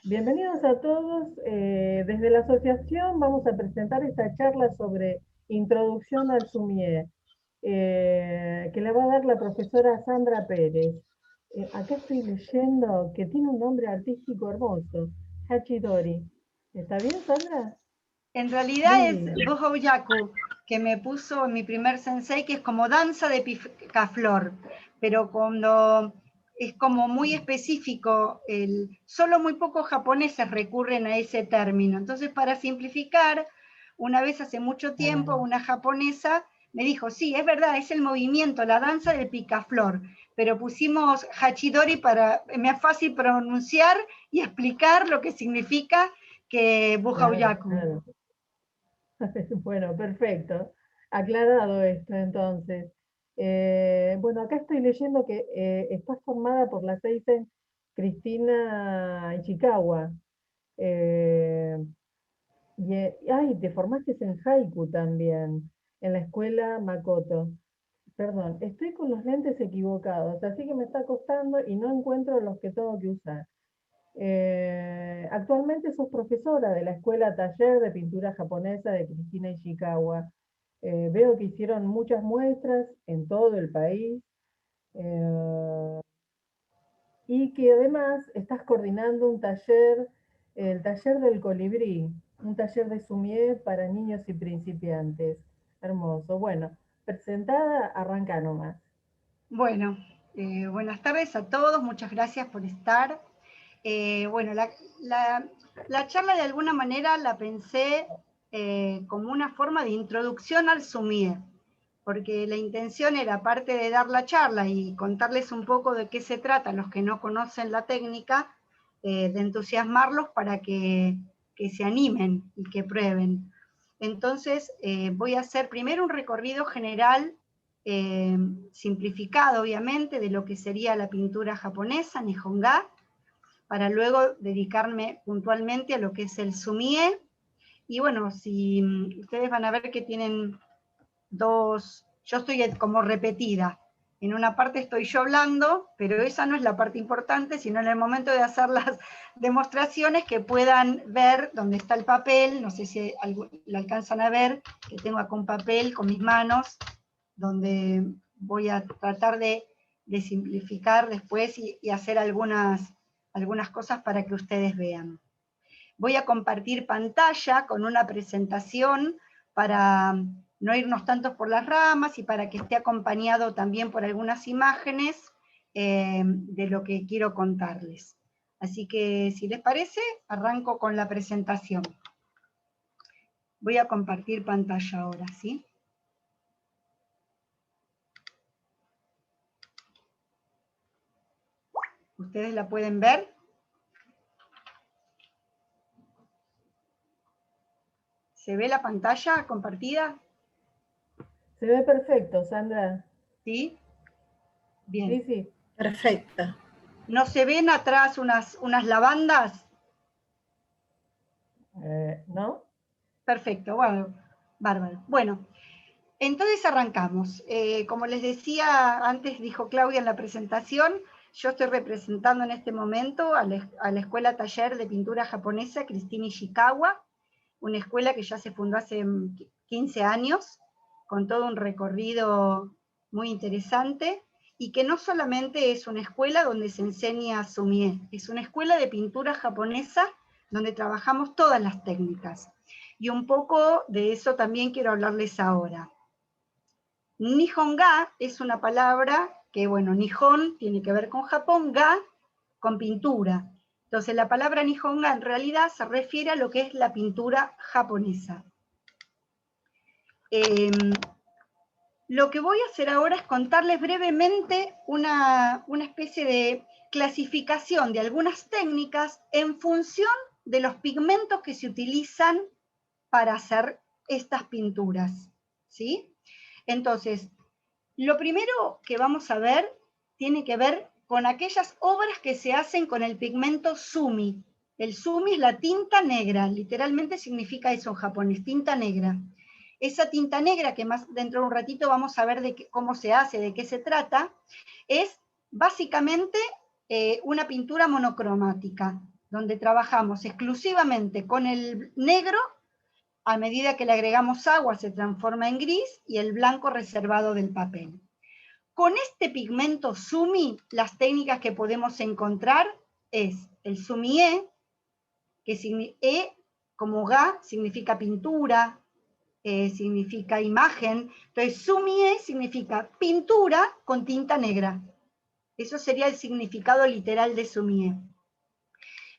Bienvenidos a todos. Desde la asociación vamos a presentar esta charla sobre introducción al Sumier, que le va a dar la profesora Sandra Pérez. Acá estoy leyendo que tiene un nombre artístico hermoso, Hachidori. ¿Está bien, Sandra? En realidad Muy es lindo. Bohouyaku, que me puso mi primer sensei, que es como danza de picaflor, pero cuando es como muy específico, solo muy pocos japoneses recurren a ese término. Entonces, para simplificar, una vez hace mucho tiempo, Ah, una japonesa me dijo, sí, es verdad, es el movimiento, la danza del picaflor, pero pusimos hachidori para, me es fácil pronunciar y explicar lo que significa que claro, Bohouyaku. claro. Bueno, perfecto. Aclarado esto, entonces. Bueno, acá estoy leyendo que está formada por la Seisen Cristina Ichikawa. Eh, ay, te formaste en Haiku también, en la escuela Makoto. Perdón, estoy con los lentes equivocados, así que me está costando y no encuentro los que tengo que usar. Actualmente sos profesora de la Escuela Taller de Pintura Japonesa de Cristina Ishikawa. Veo que hicieron muchas muestras en todo el país y que además estás coordinando un taller, el taller del colibrí, un taller de sumier para niños y principiantes. Hermoso. Bueno, presentada, arranca nomás. Bueno, buenas tardes a todos, muchas gracias por estar. Bueno, la charla de alguna manera la pensé como una forma de introducción al sumie, porque la intención era, aparte de dar la charla y contarles un poco de qué se trata, los que no conocen la técnica, de entusiasmarlos para que se animen y que prueben. Entonces, voy a hacer primero un recorrido general, eh, simplificado obviamente, de lo que sería la pintura japonesa, Nihonga, para luego dedicarme puntualmente a lo que es el sumie. Y bueno, si ustedes van a ver que tienen yo estoy como repetida. En una parte estoy yo hablando, pero esa no es la parte importante, sino en el momento de hacer las demostraciones que puedan ver dónde está el papel, no sé si lo alcanzan a ver, que tengo acá un papel con mis manos, donde voy a tratar de simplificar después y hacer algunas cosas para que ustedes vean. Voy a compartir pantalla con una presentación para no irnos tanto por las ramas y para que esté acompañado también por algunas imágenes de lo que quiero contarles. Así que, si les parece, arranco con la presentación. Voy a compartir pantalla ahora, ¿sí? ¿Ustedes la pueden ver? ¿Se ve la pantalla compartida? Se ve perfecto, Sandra. ¿Sí? Sí, Bien. sí. Perfecto. ¿No se ven atrás unas lavandas? ¿No? Perfecto, bueno, bárbaro. Bueno, entonces arrancamos. Como les decía, antes dijo Claudia en la presentación, yo estoy representando en este momento a la Escuela Taller de Pintura Japonesa Cristina Ishikawa, una escuela que ya se fundó hace 15 años, con todo un recorrido muy interesante, y que no solamente es una escuela donde se enseña sumie, es una escuela de pintura japonesa donde trabajamos todas las técnicas. Y un poco de eso también quiero hablarles ahora. Nihonga es una palabra que, bueno, Nihon tiene que ver con Japón, ga con pintura. Entonces la palabra Nihonga en realidad se refiere a lo que es la pintura japonesa. Lo que voy a hacer ahora es contarles brevemente una especie de clasificación de algunas técnicas en función de los pigmentos que se utilizan para hacer estas pinturas, ¿sí? Entonces, lo primero que vamos a ver tiene que ver con aquellas obras que se hacen con el pigmento sumi. El sumi es la tinta negra, literalmente significa eso en japonés, tinta negra. Esa tinta negra, que más dentro de un ratito vamos a ver cómo se hace, de qué se trata, es básicamente una pintura monocromática. donde trabajamos exclusivamente con el negro. A medida que le agregamos agua se transforma en gris, y el blanco reservado del papel. Con este pigmento Sumi, las técnicas que podemos encontrar es el Sumi-E, que E como Ga significa pintura, significa imagen. Entonces Sumi-E significa pintura con tinta negra. Eso sería el significado literal de Sumi-E.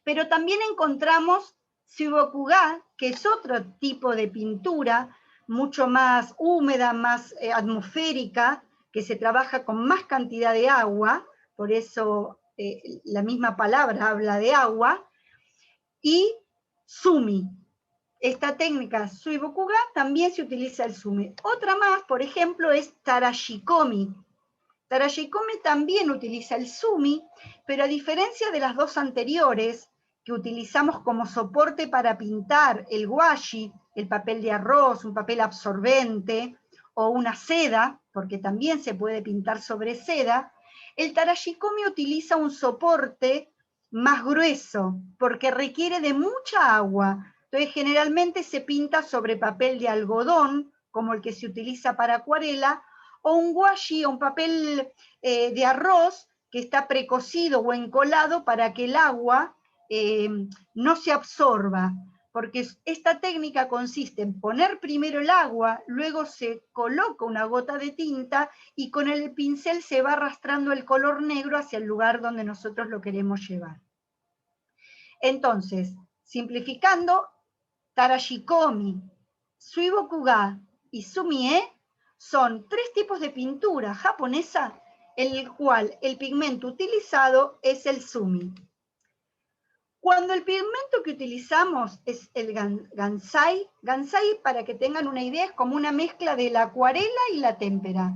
Pero también encontramos Suibokuga, que es otro tipo de pintura, mucho más húmeda, más atmosférica, que se trabaja con más cantidad de agua, por eso la misma palabra habla de agua, y Sumi. Esta técnica Suibokuga también se utiliza el Sumi. Otra más, por ejemplo, es Tarashikomi. Tarashikomi también utiliza el Sumi, pero a diferencia de las dos anteriores, que utilizamos como soporte para pintar el washi, el papel de arroz, un papel absorbente, o una seda, porque también se puede pintar sobre seda, el Tarashikomi utiliza un soporte más grueso, porque requiere de mucha agua. Entonces generalmente se pinta sobre papel de algodón, como el que se utiliza para acuarela, o un washi, o un papel de arroz que está precocido o encolado para que el agua no se absorba, porque esta técnica consiste en poner primero el agua, luego se coloca una gota de tinta y con el pincel se va arrastrando el color negro hacia el lugar donde nosotros lo queremos llevar. Entonces, simplificando, Tarashikomi, Suibokuga y Sumi-E son tres tipos de pintura japonesa en el cual el pigmento utilizado es el Sumi. Cuando el pigmento que utilizamos es el Gansai, Gansai, para que tengan una idea, es como una mezcla de la acuarela y la témpera.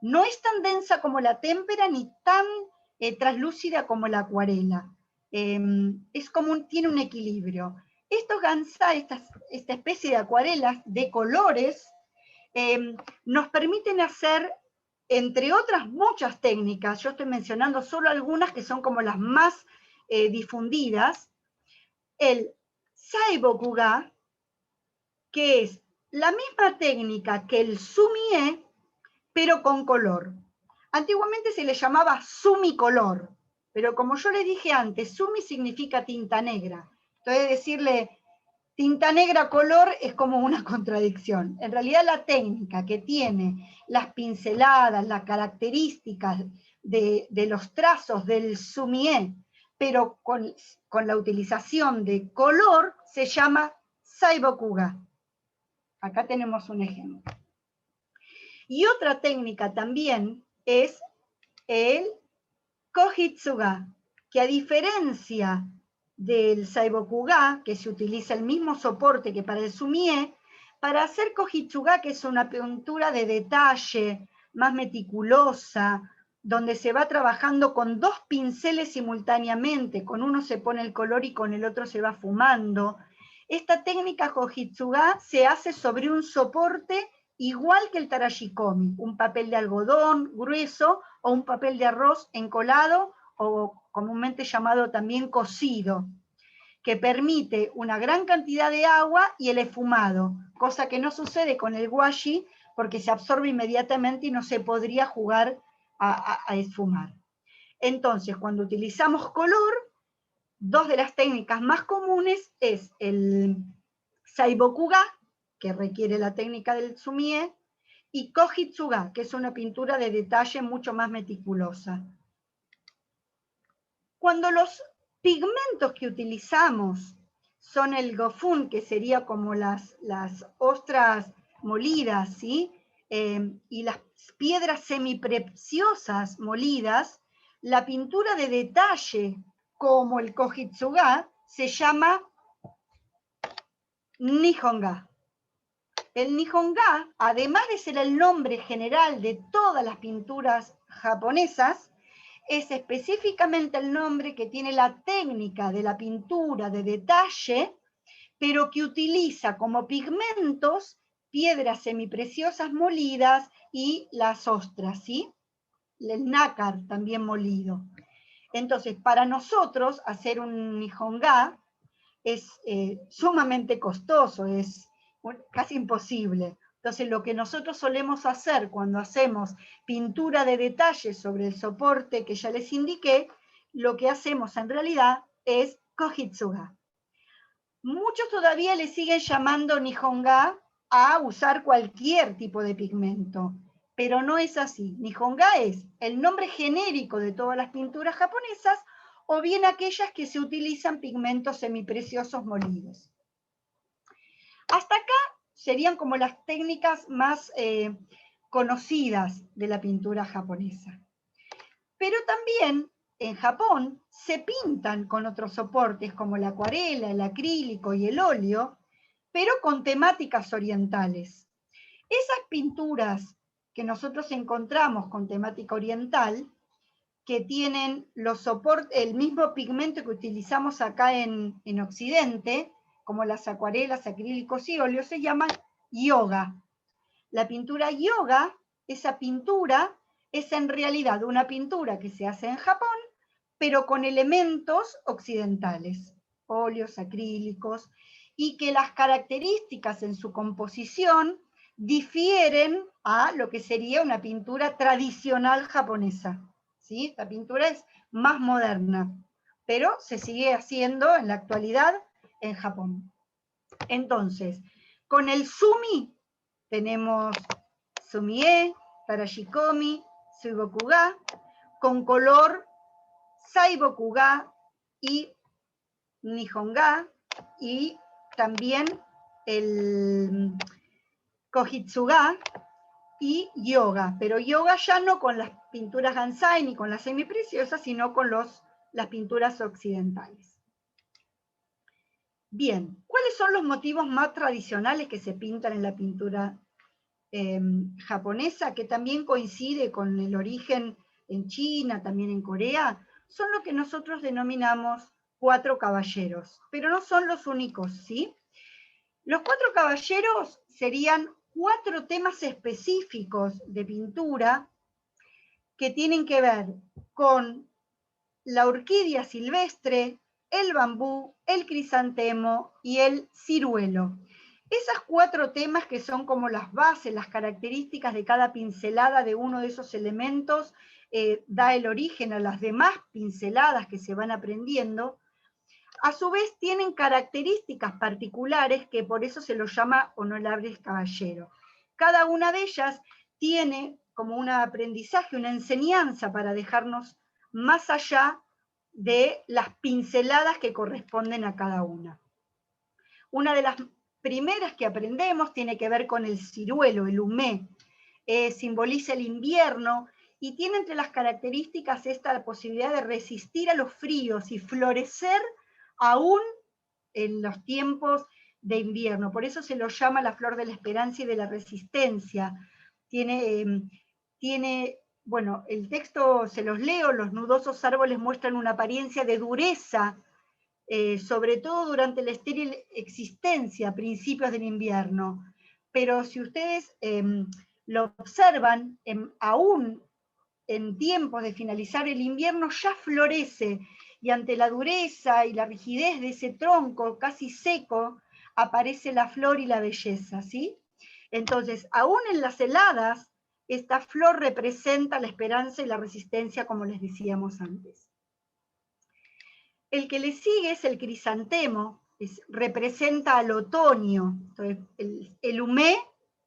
No es tan densa como la témpera ni tan translúcida como la acuarela. Es como tiene un equilibrio. Estos Gansai, esta especie de acuarelas de colores, nos permiten hacer, entre otras muchas técnicas, yo estoy mencionando solo algunas que son como las más difundidas, el Saibokuga, que es la misma técnica que el Sumi-E, pero con color. Antiguamente se le llamaba Sumi-color, pero como yo les dije antes, Sumi significa tinta negra. Entonces decirle tinta negra color es como una contradicción. En realidad la técnica que tiene las pinceladas, las características de los trazos del Sumi-E, pero con la utilización de color, se llama Saibokuga. Acá tenemos un ejemplo. Y otra técnica también es el Kohitsuga, que a diferencia del Saibokuga, que se utiliza el mismo soporte que para el Sumi-E, para hacer Kohitsuga, que es una pintura de detalle, más meticulosa, donde se va trabajando con dos pinceles simultáneamente, con uno se pone el color y con el otro se va fumando. Esta técnica Kohitsuga se hace sobre un soporte igual que el Tarashikomi, un papel de algodón grueso o un papel de arroz encolado o comúnmente llamado también cocido, que permite una gran cantidad de agua y el esfumado, cosa que no sucede con el washi porque se absorbe inmediatamente y no se podría jugar a esfumar. Entonces, cuando utilizamos color, dos de las técnicas más comunes es el Saibokuga, que requiere la técnica del Sumi-E, y Kohitsuga, que es una pintura de detalle mucho más meticulosa. Cuando los pigmentos que utilizamos son el gofun, que sería como las ostras molidas, ¿sí? Y las piedras semipreciosas molidas, la pintura de detalle, como el Kohitsuga, se llama Nihonga. El Nihonga, además de ser el nombre general de todas las pinturas japonesas, es específicamente el nombre que tiene la técnica de la pintura de detalle, pero que utiliza como pigmentos piedras semipreciosas molidas y las ostras, ¿sí? El nácar también molido. Entonces, para nosotros hacer un Nihonga es sumamente costoso, es casi imposible. Entonces, lo que nosotros solemos hacer cuando hacemos pintura de detalle sobre el soporte que ya les indiqué, lo que hacemos en realidad es Kohitsuga. Muchos todavía le siguen llamando Nihonga a usar cualquier tipo de pigmento, pero no es así. Nihonga es el nombre genérico de todas las pinturas japonesas o bien aquellas que se utilizan pigmentos semipreciosos molidos. Hasta acá serían como las técnicas más conocidas de la pintura japonesa. Pero también en Japón se pintan con otros soportes como la acuarela, el acrílico y el óleo, pero con temáticas orientales. Esas pinturas que nosotros encontramos con temática oriental, que tienen el mismo pigmento que utilizamos acá en Occidente, como las acuarelas, acrílicos y óleos, se llaman yoga. La pintura yoga, esa pintura es en realidad una pintura que se hace en Japón, pero con elementos occidentales, óleos, acrílicos, y que las características en su composición difieren a lo que sería una pintura tradicional japonesa. ¿Sí? Esta pintura es más moderna, pero se sigue haciendo en la actualidad en Japón. Entonces, con el sumi tenemos sumie, tarashikomi, suibokuga, con color saibokuga y nihonga, y también el kohitsuga y yoga, pero yoga ya no con las pinturas Gansai ni con las semipreciosas, sino con las pinturas occidentales. Bien, ¿cuáles son los motivos más tradicionales que se pintan en la pintura japonesa, que también coincide con el origen en China, también en Corea? Son lo que nosotros denominamos cuatro caballeros, pero no son los únicos, ¿sí? Los cuatro caballeros serían 4 temas específicos de pintura que tienen que ver con la orquídea silvestre, el bambú, el crisantemo y el ciruelo. Esas 4 temas que son como las bases, las características de cada pincelada de uno de esos elementos, da el origen a las demás pinceladas que se van aprendiendo. A su vez tienen características particulares que por eso se los llama honorables caballeros. Cada una de ellas tiene como un aprendizaje, una enseñanza para dejarnos más allá de las pinceladas que corresponden a cada una. Una de las primeras que aprendemos tiene que ver con el ciruelo, el humé. Simboliza el invierno y tiene entre las características esta posibilidad de resistir a los fríos y florecer aún en los tiempos de invierno. Por eso se lo llama la flor de la esperanza y de la resistencia. Bueno, el texto se los leo: los nudosos árboles muestran una apariencia de dureza, sobre todo durante la estéril existencia a principios del invierno. Pero si ustedes lo observan, aún en tiempos de finalizar el invierno ya florece, y ante la dureza y la rigidez de ese tronco casi seco, aparece la flor y la belleza, ¿sí? Entonces, aún en las heladas, esta flor representa la esperanza y la resistencia, como les decíamos antes. El que le sigue es el crisantemo, representa al otoño. Entonces, el humé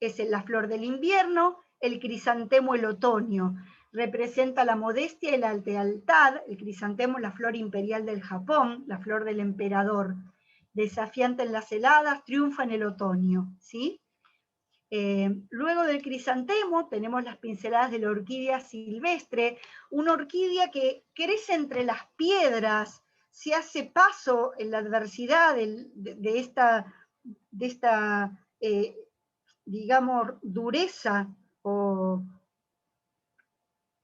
es la flor del invierno, el crisantemo el otoño. Representa la modestia y la lealtad. El crisantemo es la flor imperial del Japón, la flor del emperador. Desafiante en las heladas, triunfa en el otoño, ¿sí? Luego del crisantemo tenemos las pinceladas de la orquídea silvestre, una orquídea que crece entre las piedras, se hace paso en la adversidad de esta digamos, dureza, o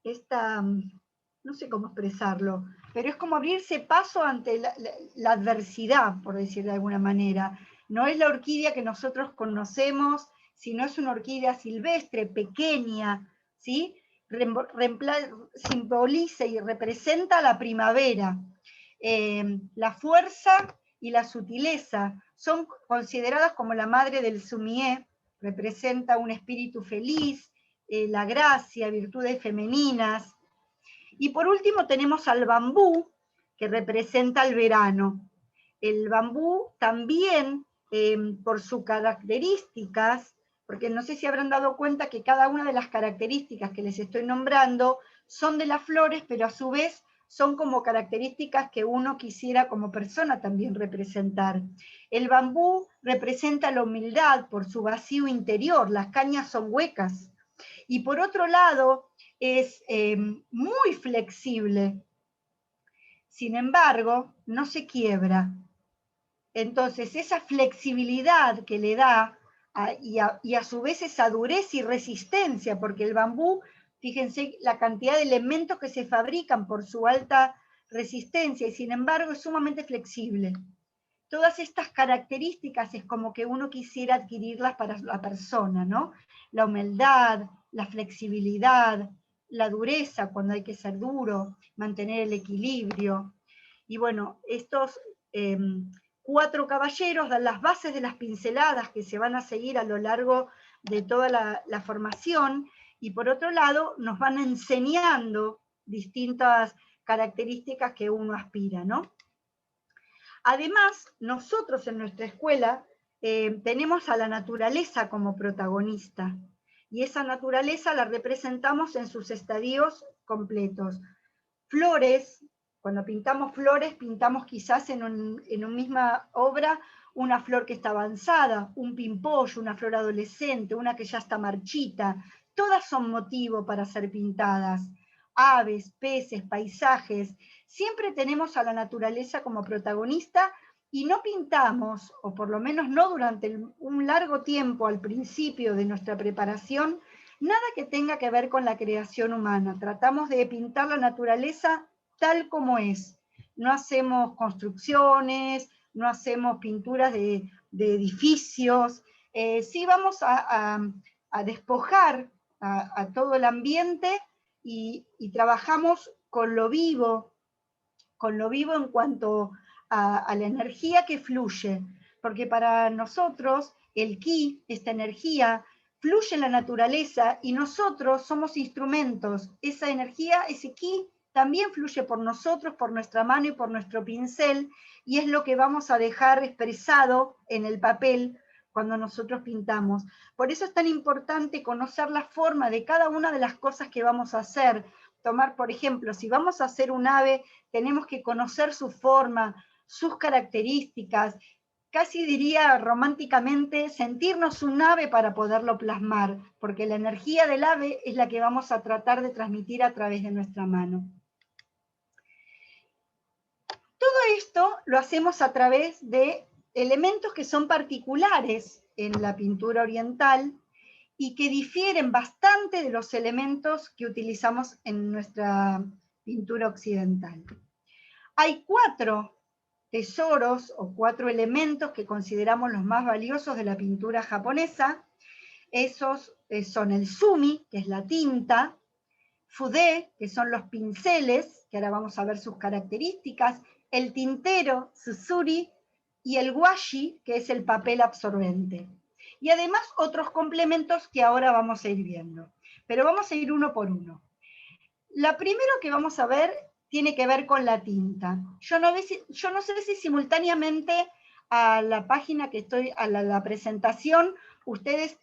esta, no sé cómo expresarlo, pero es como abrirse paso ante la adversidad, por decirlo de alguna manera. No es la orquídea que nosotros conocemos, sino es una orquídea silvestre, pequeña, ¿sí? simboliza y representa la primavera. La fuerza y la sutileza son consideradas como la madre del sumié, representa un espíritu feliz, la gracia, virtudes femeninas. Y por último tenemos al bambú, que representa el verano. El bambú también, por sus características, porque no sé si habrán dado cuenta que cada una de las características que les estoy nombrando son de las flores, pero a su vez son como características que uno quisiera como persona también representar. El bambú representa la humildad por su vacío interior, las cañas son huecas. Y por otro lado, es muy flexible. Sin embargo, no se quiebra. Entonces, esa flexibilidad que le da, y a su vez esa dureza y resistencia, porque el bambú, fíjense la cantidad de elementos que se fabrican por su alta resistencia, y sin embargo es sumamente flexible. Todas estas características es como que uno quisiera adquirirlas para la persona, ¿no? La humildad, la flexibilidad, la dureza cuando hay que ser duro, mantener el equilibrio. Y bueno, estos 4 caballeros dan las bases de las pinceladas que se van a seguir a lo largo de toda la formación, y por otro lado nos van enseñando distintas características que uno aspira, ¿no? Además, nosotros en nuestra escuela tenemos a la naturaleza como protagonista, y esa naturaleza la representamos en sus estadios completos. Flores, cuando pintamos flores, pintamos quizás en una misma obra una flor que está avanzada, un pimpollo, una flor adolescente, una que ya está marchita. Todas son motivo para ser pintadas. Aves, peces, paisajes. Siempre tenemos a la naturaleza como protagonista y no pintamos, o por lo menos no durante un largo tiempo al principio de nuestra preparación, nada que tenga que ver con la creación humana. Tratamos de pintar la naturaleza tal como es. No hacemos construcciones, no hacemos pinturas de edificios. Sí vamos a despojar a todo el ambiente y trabajamos con lo vivo en cuanto a la energía que fluye, porque para nosotros el ki, esta energía, fluye en la naturaleza y nosotros somos instrumentos. Esa energía, ese ki, también fluye por nosotros, por nuestra mano y por nuestro pincel, y es lo que vamos a dejar expresado en el papel cuando nosotros pintamos. Por eso es tan importante conocer la forma de cada una de las cosas que vamos a hacer. Tomar, por ejemplo, si vamos a hacer un ave, tenemos que conocer su forma, sus características, casi diría románticamente, sentirnos un ave para poderlo plasmar, porque la energía del ave es la que vamos a tratar de transmitir a través de nuestra mano. Todo esto lo hacemos a través de elementos que son particulares en la pintura oriental y que difieren bastante de los elementos que utilizamos en nuestra pintura occidental. Hay 4 tesoros o 4 elementos que consideramos los más valiosos de la pintura japonesa. Esos son el sumi, que es la tinta, fude, que son los pinceles, que ahora vamos a ver sus características, el tintero, susuri, y el washi, que es el papel absorbente. Y además otros complementos que ahora vamos a ir viendo. Pero vamos a ir uno por uno. La primera que vamos a ver tiene que ver con la tinta. Yo no sé si simultáneamente a la página que estoy, a la presentación, ustedes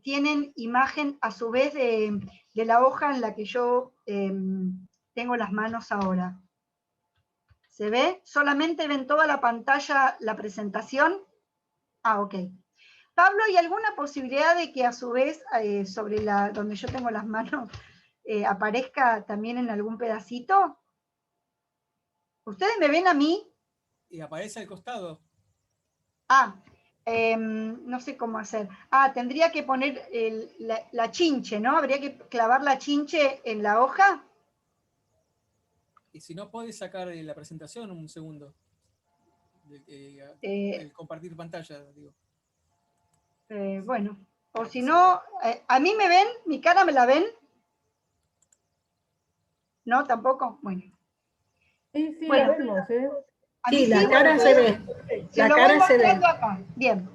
tienen imagen a su vez de la hoja en la que yo tengo las manos ahora. ¿Se ve? ¿Solamente ven toda la pantalla la presentación? Ah, ok. Pablo, ¿hay alguna posibilidad de que a su vez sobre donde yo tengo las manos aparezca también en algún pedacito? ¿Ustedes me ven a mí? Y aparece al costado. Ah, no sé cómo hacer. Ah, tendría que poner la chinche, ¿no? Habría que clavar la chinche en la hoja. Y si no, podés sacar la presentación un segundo. El compartir pantalla, digo. Bueno, o si no, ¿a mí me ven? ¿Mi cara me la ven? ¿No? ¿Tampoco? Bueno. Sí, sí, Bueno, la vemos, ¿eh? a mí Sí, la sí, cara bueno, se ve. se La lo voy cara se ve. mostrando acá. Bien.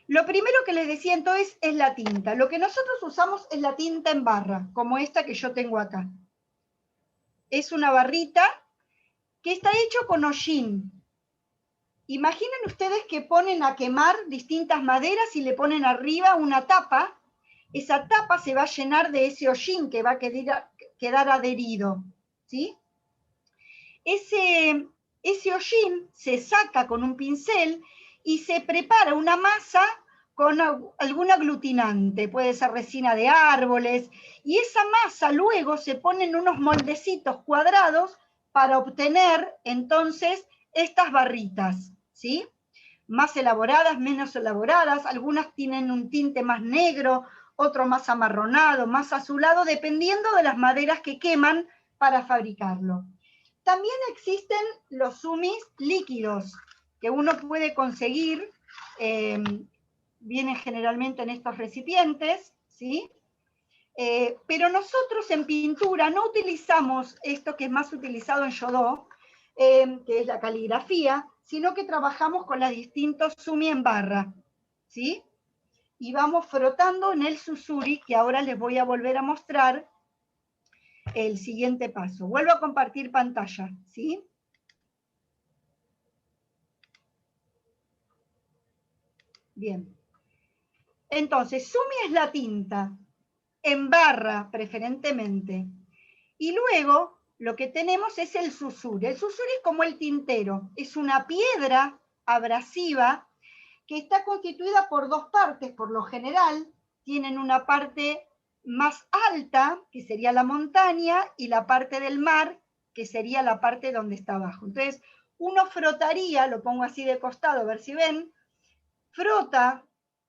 Lo primero que les decía entonces es la tinta. Lo que nosotros usamos es la tinta en barra, como esta que yo tengo acá. Es una barrita que está hecho con hollín. Imaginen ustedes que ponen a quemar distintas maderas y le ponen arriba una tapa. Esa tapa se va a llenar de ese hollín que va a quedar adherido, ¿sí? Ese hollín se saca con un pincel y se prepara una masa con algún aglutinante, puede ser resina de árboles, y esa masa luego se pone en unos moldecitos cuadrados para obtener entonces estas barritas, ¿sí? Más elaboradas, menos elaboradas, algunas tienen un tinte más negro, otro más amarronado, más azulado, dependiendo de las maderas que queman para fabricarlo. También existen los sumis líquidos, que uno puede conseguir, vienen generalmente en estos recipientes, ¿sí? Pero nosotros en pintura no utilizamos esto que es más utilizado en Yodó, que es la caligrafía, sino que trabajamos con los distintos sumi en barra, ¿sí? Y vamos frotando en el susuri, que ahora les voy a volver a mostrar el siguiente paso. Vuelvo a compartir pantalla, ¿sí? Bien. Entonces, sumi es la tinta, en barra preferentemente. Y luego lo que tenemos es el susuri. El susuri es como el tintero, es una piedra abrasiva que está constituida por dos partes, por lo general, tienen una parte más alta, que sería la montaña, y la parte del mar, que sería la parte donde está abajo. Entonces, uno frotaría, lo pongo así de costado, a ver si ven, frota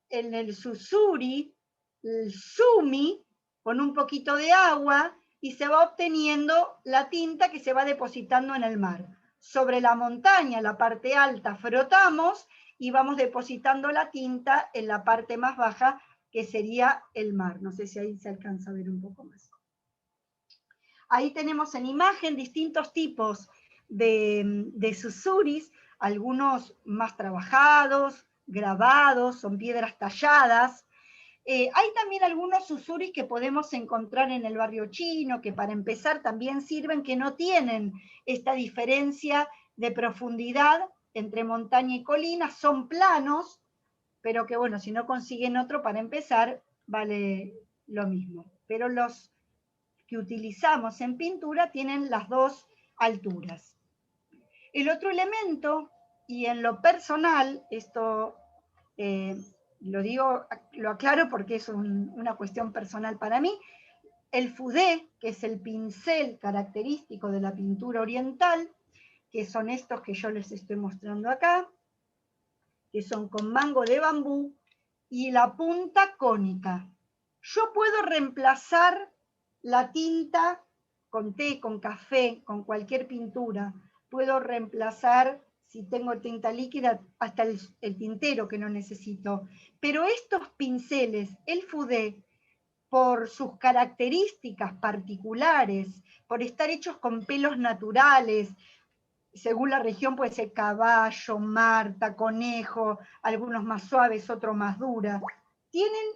en el susuri, el sumi, con un poquito de agua, y se va obteniendo la tinta que se va depositando en el mar. Sobre la montaña, la parte alta, frotamos y vamos depositando la tinta en la parte más baja, que sería el mar. No sé si ahí se alcanza a ver un poco más. Ahí tenemos en imagen distintos tipos de susuris, algunos más trabajados, grabados, son piedras talladas. Hay también algunos susuris que podemos encontrar en el barrio chino, que para empezar también sirven, que no tienen esta diferencia de profundidad entre montaña y colina, son planos, pero que bueno, si no consiguen otro para empezar, vale lo mismo. Pero los que utilizamos en pintura tienen las dos alturas. El otro elemento, y en lo personal, esto lo aclaro porque es una cuestión personal para mí, el fudé, que es el pincel característico de la pintura oriental, que son estos que yo les estoy mostrando acá, que son con mango de bambú, y la punta cónica. Yo puedo reemplazar la tinta con té, con café, con cualquier pintura. Puedo reemplazar, si tengo tinta líquida, hasta el tintero que no necesito. Pero estos pinceles, el fudé, por sus características particulares, por estar hechos con pelos naturales, según la región puede ser caballo, marta, conejo, algunos más suaves, otros más duras, tienen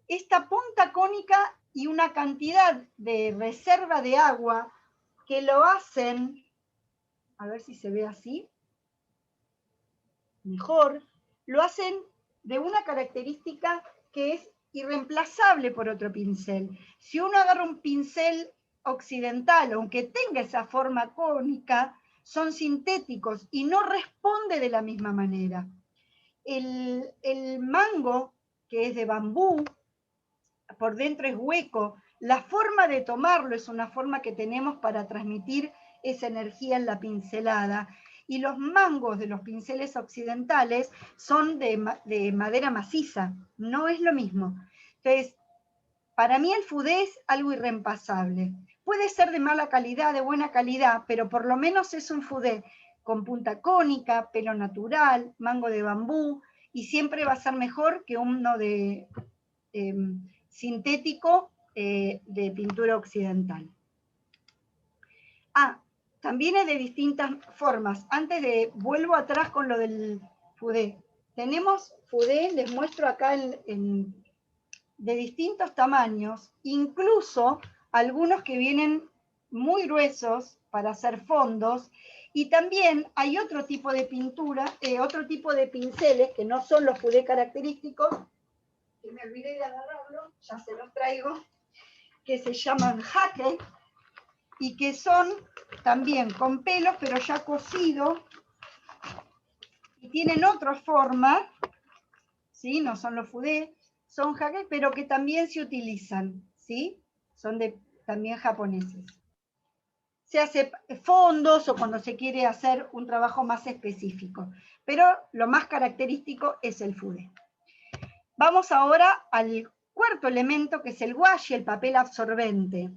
esta punta cónica y una cantidad de reserva de agua que lo hacen, a ver si se ve así, mejor, lo hacen de una característica que es irreemplazable por otro pincel. Si uno agarra un pincel occidental, aunque tenga esa forma cónica, son sintéticos y no responde de la misma manera. El mango, que es de bambú, por dentro es hueco, la forma de tomarlo es una forma que tenemos para transmitir esa energía en la pincelada, y los mangos de los pinceles occidentales son de madera maciza, no es lo mismo. Entonces, para mí el fudé es algo irreemplazable. Puede ser de mala calidad, de buena calidad, pero por lo menos es un fudé con punta cónica, pelo natural, mango de bambú, y siempre va a ser mejor que uno de sintético de pintura occidental. También es de distintas formas. Vuelvo atrás con lo del fudé. Tenemos fudé, les muestro acá de distintos tamaños, incluso algunos que vienen muy gruesos para hacer fondos, y también hay otro tipo de pintura, otro tipo de pinceles que no son los fudé característicos, que me olvidé de agarrarlo, ya se los traigo, que se llaman jaque, y que son también con pelos, pero ya cosidos, y tienen otra forma, ¿sí? No son los fudé, son jaque, pero que también se utilizan, ¿sí? Son también japoneses. Se hace fondos o cuando se quiere hacer un trabajo más específico, pero lo más característico es el fudé. Vamos ahora al cuarto elemento, que es el washi, el papel absorbente.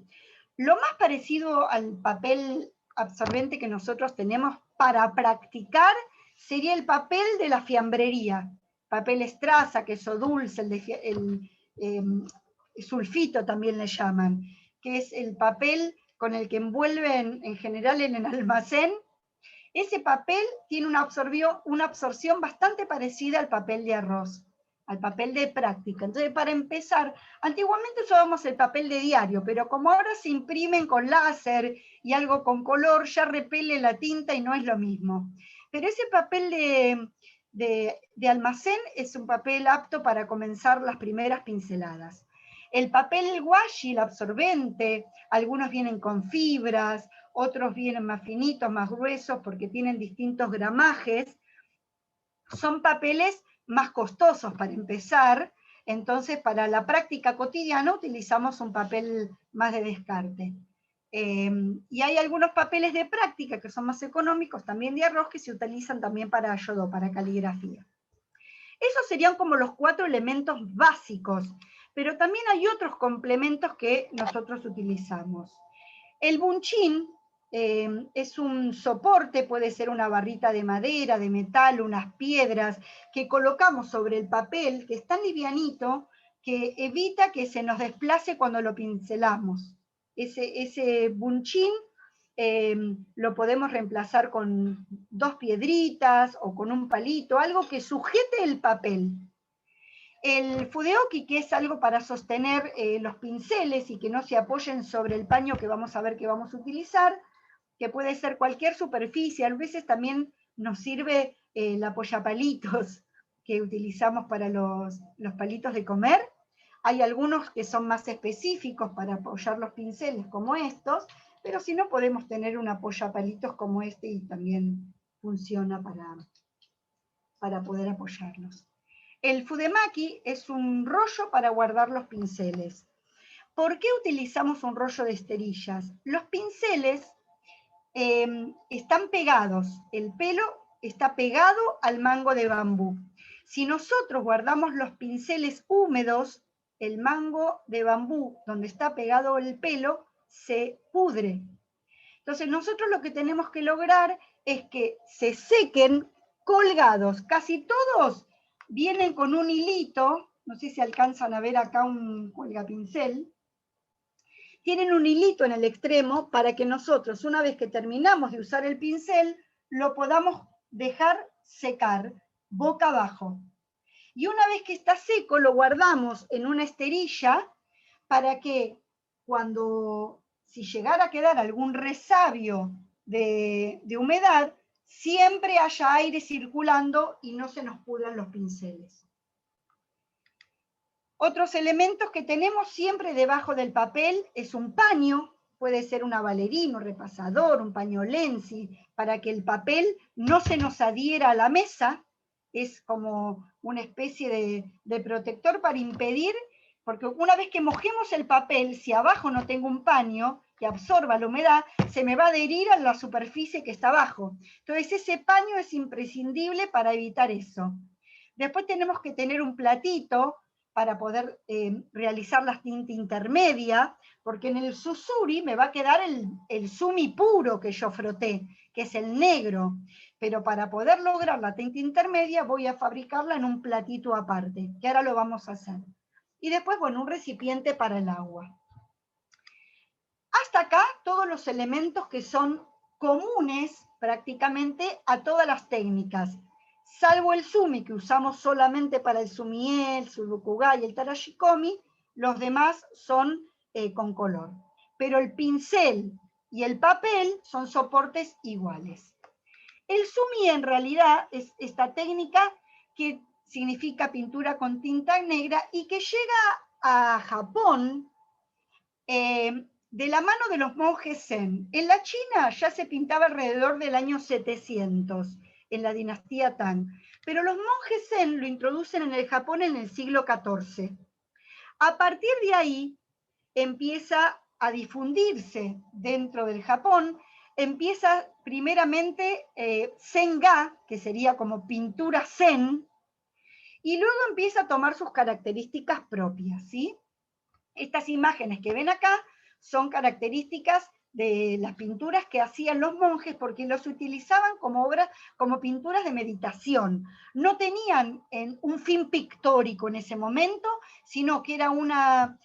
Lo más parecido al papel absorbente que nosotros tenemos para practicar sería el papel de la fiambrería. Papel estraza, queso dulce, el sulfito también le llaman, que es el papel con el que envuelven en general en el almacén. Ese papel tiene una absorción bastante parecida al papel de arroz, al papel de práctica. Entonces, para empezar, antiguamente usábamos el papel de diario, pero como ahora se imprimen con láser y algo con color, ya repele la tinta y no es lo mismo. Pero ese papel de almacén es un papel apto para comenzar las primeras pinceladas. El papel washi, el absorbente, algunos vienen con fibras, otros vienen más finitos, más gruesos, porque tienen distintos gramajes. Son papeles más costosos para empezar, entonces para la práctica cotidiana utilizamos un papel más de descarte. Y hay algunos papeles de práctica que son más económicos, también de arroz, que se utilizan también para ayodó, para caligrafía. Esos serían como los 4 elementos básicos, pero también hay otros complementos que nosotros utilizamos. El bunchín es un soporte, puede ser una barrita de madera, de metal, unas piedras, que colocamos sobre el papel, que es tan livianito que evita que se nos desplace cuando lo pincelamos. Ese bunchín lo podemos reemplazar con 2 piedritas o con un palito, algo que sujete el papel. El fudeoki, que es algo para sostener los pinceles y que no se apoyen sobre el paño que vamos a ver que vamos a utilizar, que puede ser cualquier superficie, a veces también nos sirve el apoyapalitos que utilizamos para los palitos de comer. Hay algunos que son más específicos para apoyar los pinceles como estos, pero si no podemos tener un apoyapalitos como este y también funciona para poder apoyarlos. El fudemaki es un rollo para guardar los pinceles. ¿Por qué utilizamos un rollo de esterillas? Los pinceles están pegados, el pelo está pegado al mango de bambú. Si nosotros guardamos los pinceles húmedos, el mango de bambú donde está pegado el pelo se pudre. Entonces nosotros lo que tenemos que lograr es que se sequen colgados. Casi todos vienen con un hilito, no sé si alcanzan a ver acá un colgapincel, tienen un hilito en el extremo para que nosotros, una vez que terminamos de usar el pincel, lo podamos dejar secar boca abajo. Y una vez que está seco, lo guardamos en una esterilla para que si llegara a quedar algún resabio de humedad, siempre haya aire circulando y no se nos pudran los pinceles. Otros elementos que tenemos siempre debajo del papel es un paño, puede ser una bailarina, un repasador, un paño lenzi, para que el papel no se nos adhiera a la mesa, es como una especie de protector para impedir, porque una vez que mojemos el papel, si abajo no tengo un paño que absorba la humedad, se me va a adherir a la superficie que está abajo. Entonces ese paño es imprescindible para evitar eso. Después tenemos que tener un platito para poder realizar la tinta intermedia, porque en el susuri me va a quedar el sumi puro que yo froté, que es el negro, pero para poder lograr la tinta intermedia voy a fabricarla en un platito aparte, que ahora lo vamos a hacer. Y después, bueno, un recipiente para el agua. Hasta acá todos los elementos que son comunes prácticamente a todas las técnicas, salvo el sumi, que usamos solamente para el sumie, el sudokugai y el tarashikomi, los demás son con color. Pero el pincel y el papel son soportes iguales. El sumi en realidad es esta técnica que significa pintura con tinta negra y que llega a Japón de la mano de los monjes Zen. En la China ya se pintaba alrededor del año 700, en la dinastía Tang, pero los monjes Zen lo introducen en el Japón en el siglo XIV. A partir de ahí empieza a difundirse dentro del Japón, empieza primeramente Zen-ga, que sería como pintura Zen, y luego empieza a tomar sus características propias, ¿sí? Estas imágenes que ven acá son características de las pinturas que hacían los monjes porque los utilizaban como obras, como pinturas de meditación. No tenían un fin pictórico en ese momento, sino que era una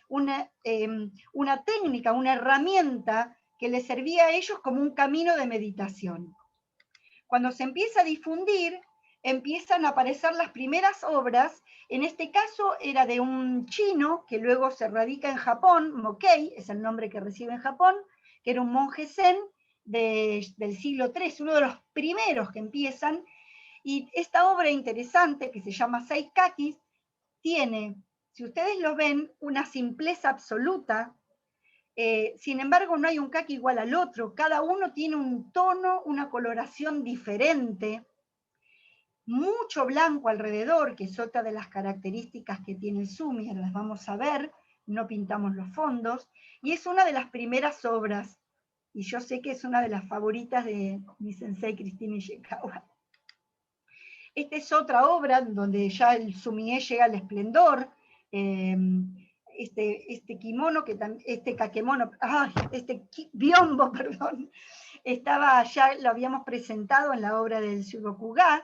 técnica, una herramienta que les servía a ellos como un camino de meditación. Cuando se empieza a difundir, empiezan a aparecer las primeras obras. En este caso era de un chino que luego se radica en Japón, Mokei, es el nombre que recibe en Japón, que era un monje zen del siglo III, uno de los primeros que empiezan. Y esta obra interesante, que se llama Seikakis, tiene, si ustedes lo ven, una simpleza absoluta. Sin embargo, no hay un kaki igual al otro, cada uno tiene un tono, una coloración diferente, mucho blanco alrededor, que es otra de las características que tiene el sumi, las vamos a ver, no pintamos los fondos, y es una de las primeras obras, y yo sé que es una de las favoritas de mi sensei Cristina Ishikawa. Esta es otra obra donde ya el sumie llega al esplendor, este kimono, este kakemono, biombo, perdón, ya lo habíamos presentado en la obra del Shugokuga,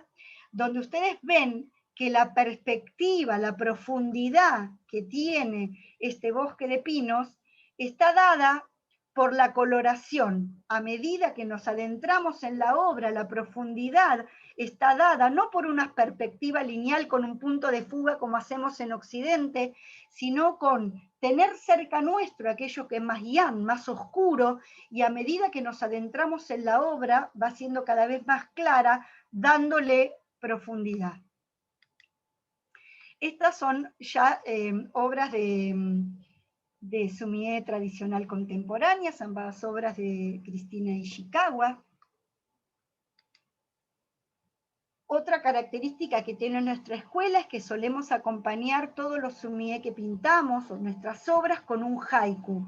donde ustedes ven que la perspectiva, la profundidad que tiene este bosque de pinos está dada por la coloración. A medida que nos adentramos en la obra, la profundidad está dada no por una perspectiva lineal con un punto de fuga como hacemos en Occidente, sino con tener cerca nuestro aquello que es más yang, más oscuro, y a medida que nos adentramos en la obra va siendo cada vez más clara, dándole profundidad. Estas son ya obras de sumie tradicional contemporánea, ambas obras de Cristina Ishikawa. Otra característica que tiene nuestra escuela es que solemos acompañar todos los sumie que pintamos o nuestras obras con un haiku.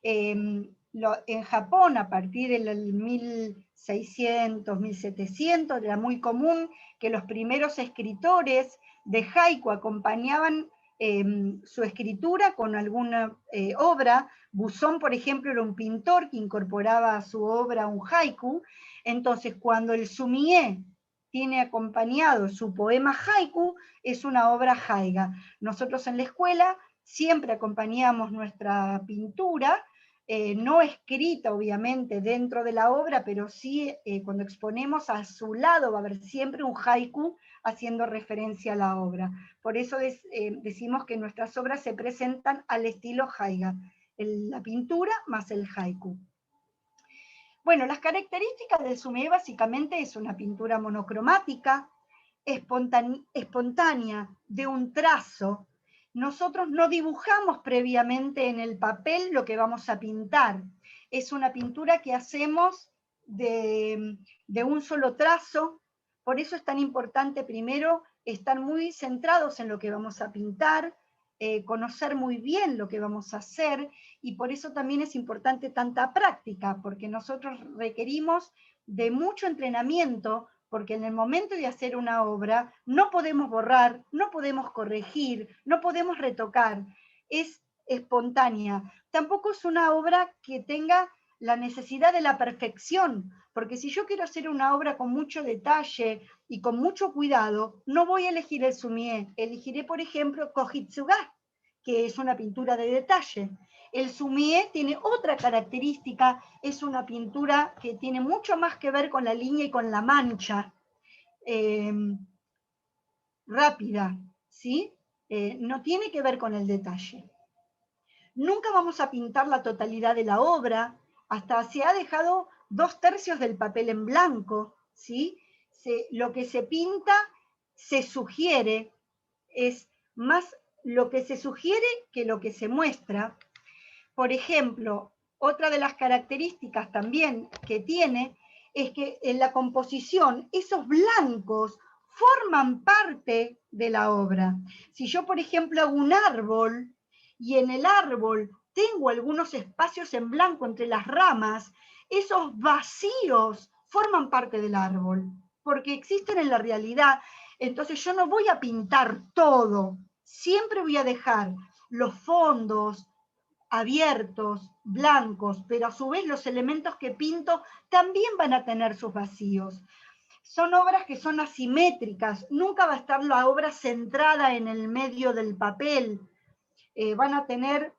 En Japón, a partir del 1600, 1700, era muy común que los primeros escritores de haiku acompañaban su escritura con alguna obra. Buzón, por ejemplo, era un pintor que incorporaba a su obra un haiku. Entonces, cuando el sumie tiene acompañado su poema haiku, es una obra haiga. Nosotros en la escuela siempre acompañamos nuestra pintura, no escrita obviamente dentro de la obra, pero sí cuando exponemos a su lado va a haber siempre un haiku haciendo referencia a la obra. Por eso decimos que nuestras obras se presentan al estilo haiga, la pintura más el haiku. Bueno, las características del sumie básicamente es una pintura monocromática, espontánea, de un trazo. Nosotros no dibujamos previamente en el papel lo que vamos a pintar. Es una pintura que hacemos de un solo trazo. Por eso es tan importante primero estar muy centrados en lo que vamos a pintar, conocer muy bien lo que vamos a hacer, y por eso también es importante tanta práctica, porque nosotros requerimos de mucho entrenamiento, porque en el momento de hacer una obra no podemos borrar, no podemos corregir, no podemos retocar, es espontánea. Tampoco es una obra que tenga la necesidad de la perfección, porque si yo quiero hacer una obra con mucho detalle y con mucho cuidado, no voy a elegir el sumie, elegiré, por ejemplo, Kohitsuga, que es una pintura de detalle. El Sumié tiene otra característica, es una pintura que tiene mucho más que ver con la línea y con la mancha rápida, ¿sí? No tiene que ver con el detalle. Nunca vamos a pintar la totalidad de la obra, hasta se ha dejado 2/3 del papel en blanco, ¿sí? Lo que se pinta se sugiere, es más lo que se sugiere que lo que se muestra. Por ejemplo, otra de las características también que tiene es que en la composición esos blancos forman parte de la obra. Si yo, por ejemplo, hago un árbol y en el árbol tengo algunos espacios en blanco entre las ramas, esos vacíos forman parte del árbol, porque existen en la realidad. Entonces yo no voy a pintar todo, siempre voy a dejar los fondos abiertos, blancos, pero a su vez los elementos que pinto también van a tener sus vacíos. Son obras que son asimétricas, nunca va a estar la obra centrada en el medio del papel. Van a tener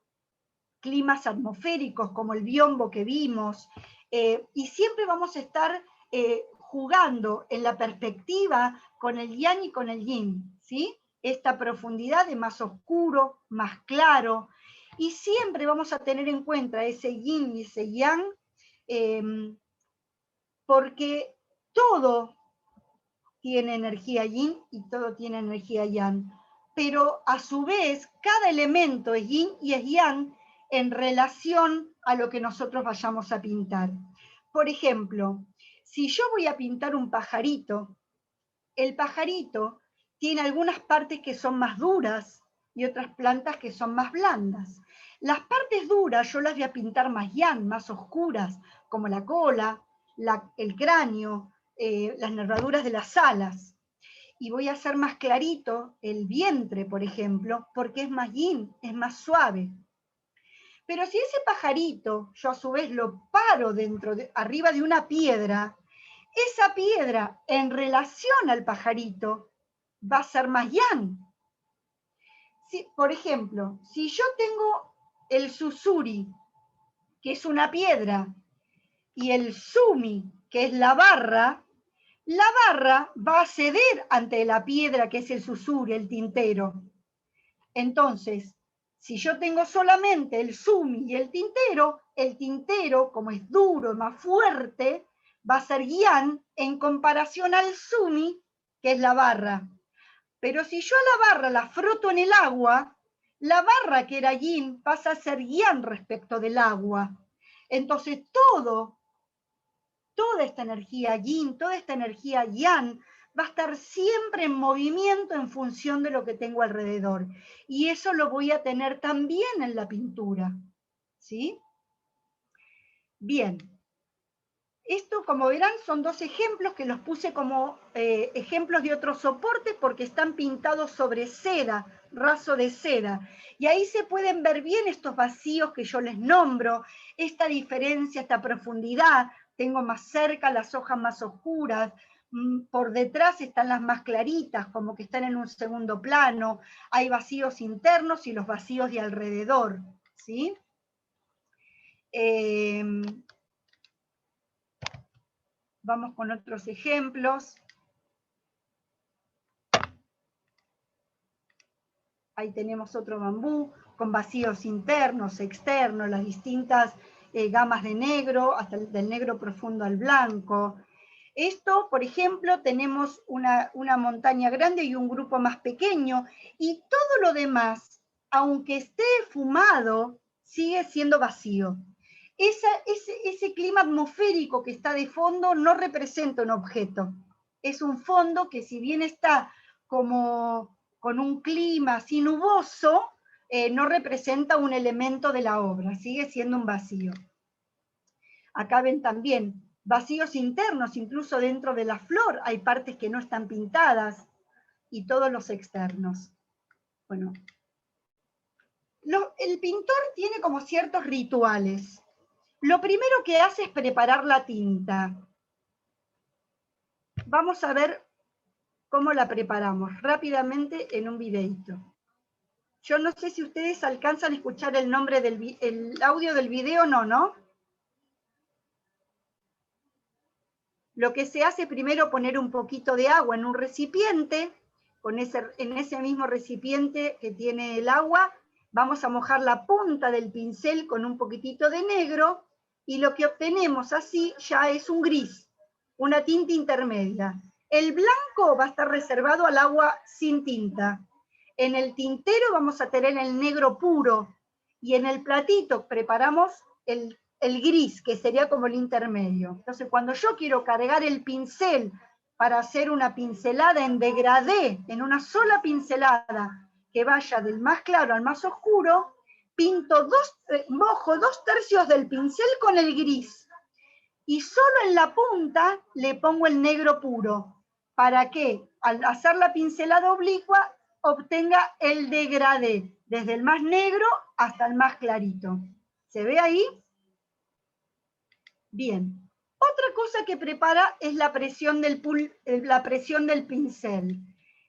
climas atmosféricos como el biombo que vimos, y siempre vamos a estar jugando en la perspectiva con el yang y con el yin, ¿sí? Esta profundidad de más oscuro, más claro, y siempre vamos a tener en cuenta ese yin y ese yang, porque todo tiene energía yin y todo tiene energía yang, pero a su vez cada elemento es yin y es yang en relación a lo que nosotros vayamos a pintar. Por ejemplo, si yo voy a pintar un pajarito, el pajarito tiene algunas partes que son más duras y otras plantas que son más blandas. Las partes duras yo las voy a pintar más yang, más oscuras, como la cola, el cráneo, las nervaduras de las alas. Y voy a hacer más clarito el vientre, por ejemplo, porque es más yin, es más suave. Pero si ese pajarito yo a su vez lo paro arriba de una piedra, esa piedra en relación al pajarito va a ser más yang. Por ejemplo, si yo tengo el susuri, que es una piedra, y el sumi, que es la barra va a ceder ante la piedra, que es el susuri, el tintero. Entonces, si yo tengo solamente el sumi y el tintero, como es duro, más fuerte, va a ser yang en comparación al sumi, que es la barra. Pero si yo a la barra la froto en el agua, la barra que era yin pasa a ser yang respecto del agua. Entonces toda esta energía yin, toda esta energía yang, va a estar siempre en movimiento en función de lo que tengo alrededor. Y eso lo voy a tener también en la pintura. ¿Sí? Bien. Esto, como verán, son dos ejemplos que los puse como ejemplos de otros soportes porque están pintados sobre seda, raso de seda. Y ahí se pueden ver bien estos vacíos que yo les nombro, esta diferencia, esta profundidad. Tengo más cerca las hojas más oscuras, por detrás están las más claritas, como que están en un segundo plano. Hay vacíos internos y los vacíos de alrededor, ¿sí? Vamos con otros ejemplos. Ahí tenemos otro bambú con vacíos internos, externos, las distintas gamas de negro, hasta del negro profundo al blanco. Esto, por ejemplo, tenemos una montaña grande y un grupo más pequeño, y todo lo demás, aunque esté fumado, sigue siendo vacío. Ese clima atmosférico que está de fondo no representa un objeto. Es un fondo que, si bien está como con un clima así nuboso, no representa un elemento de la obra, sigue siendo un vacío. Acá ven también vacíos internos, incluso dentro de la flor hay partes que no están pintadas, y todos los externos. Bueno, el pintor tiene como ciertos rituales. Lo primero que hace es preparar la tinta. Vamos a ver cómo la preparamos rápidamente en un videito. Yo no sé si ustedes alcanzan a escuchar el nombre el audio del video, ¿no? Lo que se hace primero poner un poquito de agua en un recipiente, en ese mismo recipiente que tiene el agua, vamos a mojar la punta del pincel con un poquitito de negro, y lo que obtenemos así ya es un gris, una tinta intermedia. El blanco va a estar reservado al agua sin tinta. En el tintero vamos a tener el negro puro, y en el platito preparamos el gris, que sería como el intermedio. Entonces, cuando yo quiero cargar el pincel para hacer una pincelada en degradé, en una sola pincelada, que vaya del más claro al más oscuro, mojo 2/3 del pincel con el gris. Y solo en la punta le pongo el negro puro, para que al hacer la pincelada oblicua obtenga el degradé, desde el más negro hasta el más clarito. ¿Se ve ahí? Bien. Otra cosa que prepara es la presión del pincel.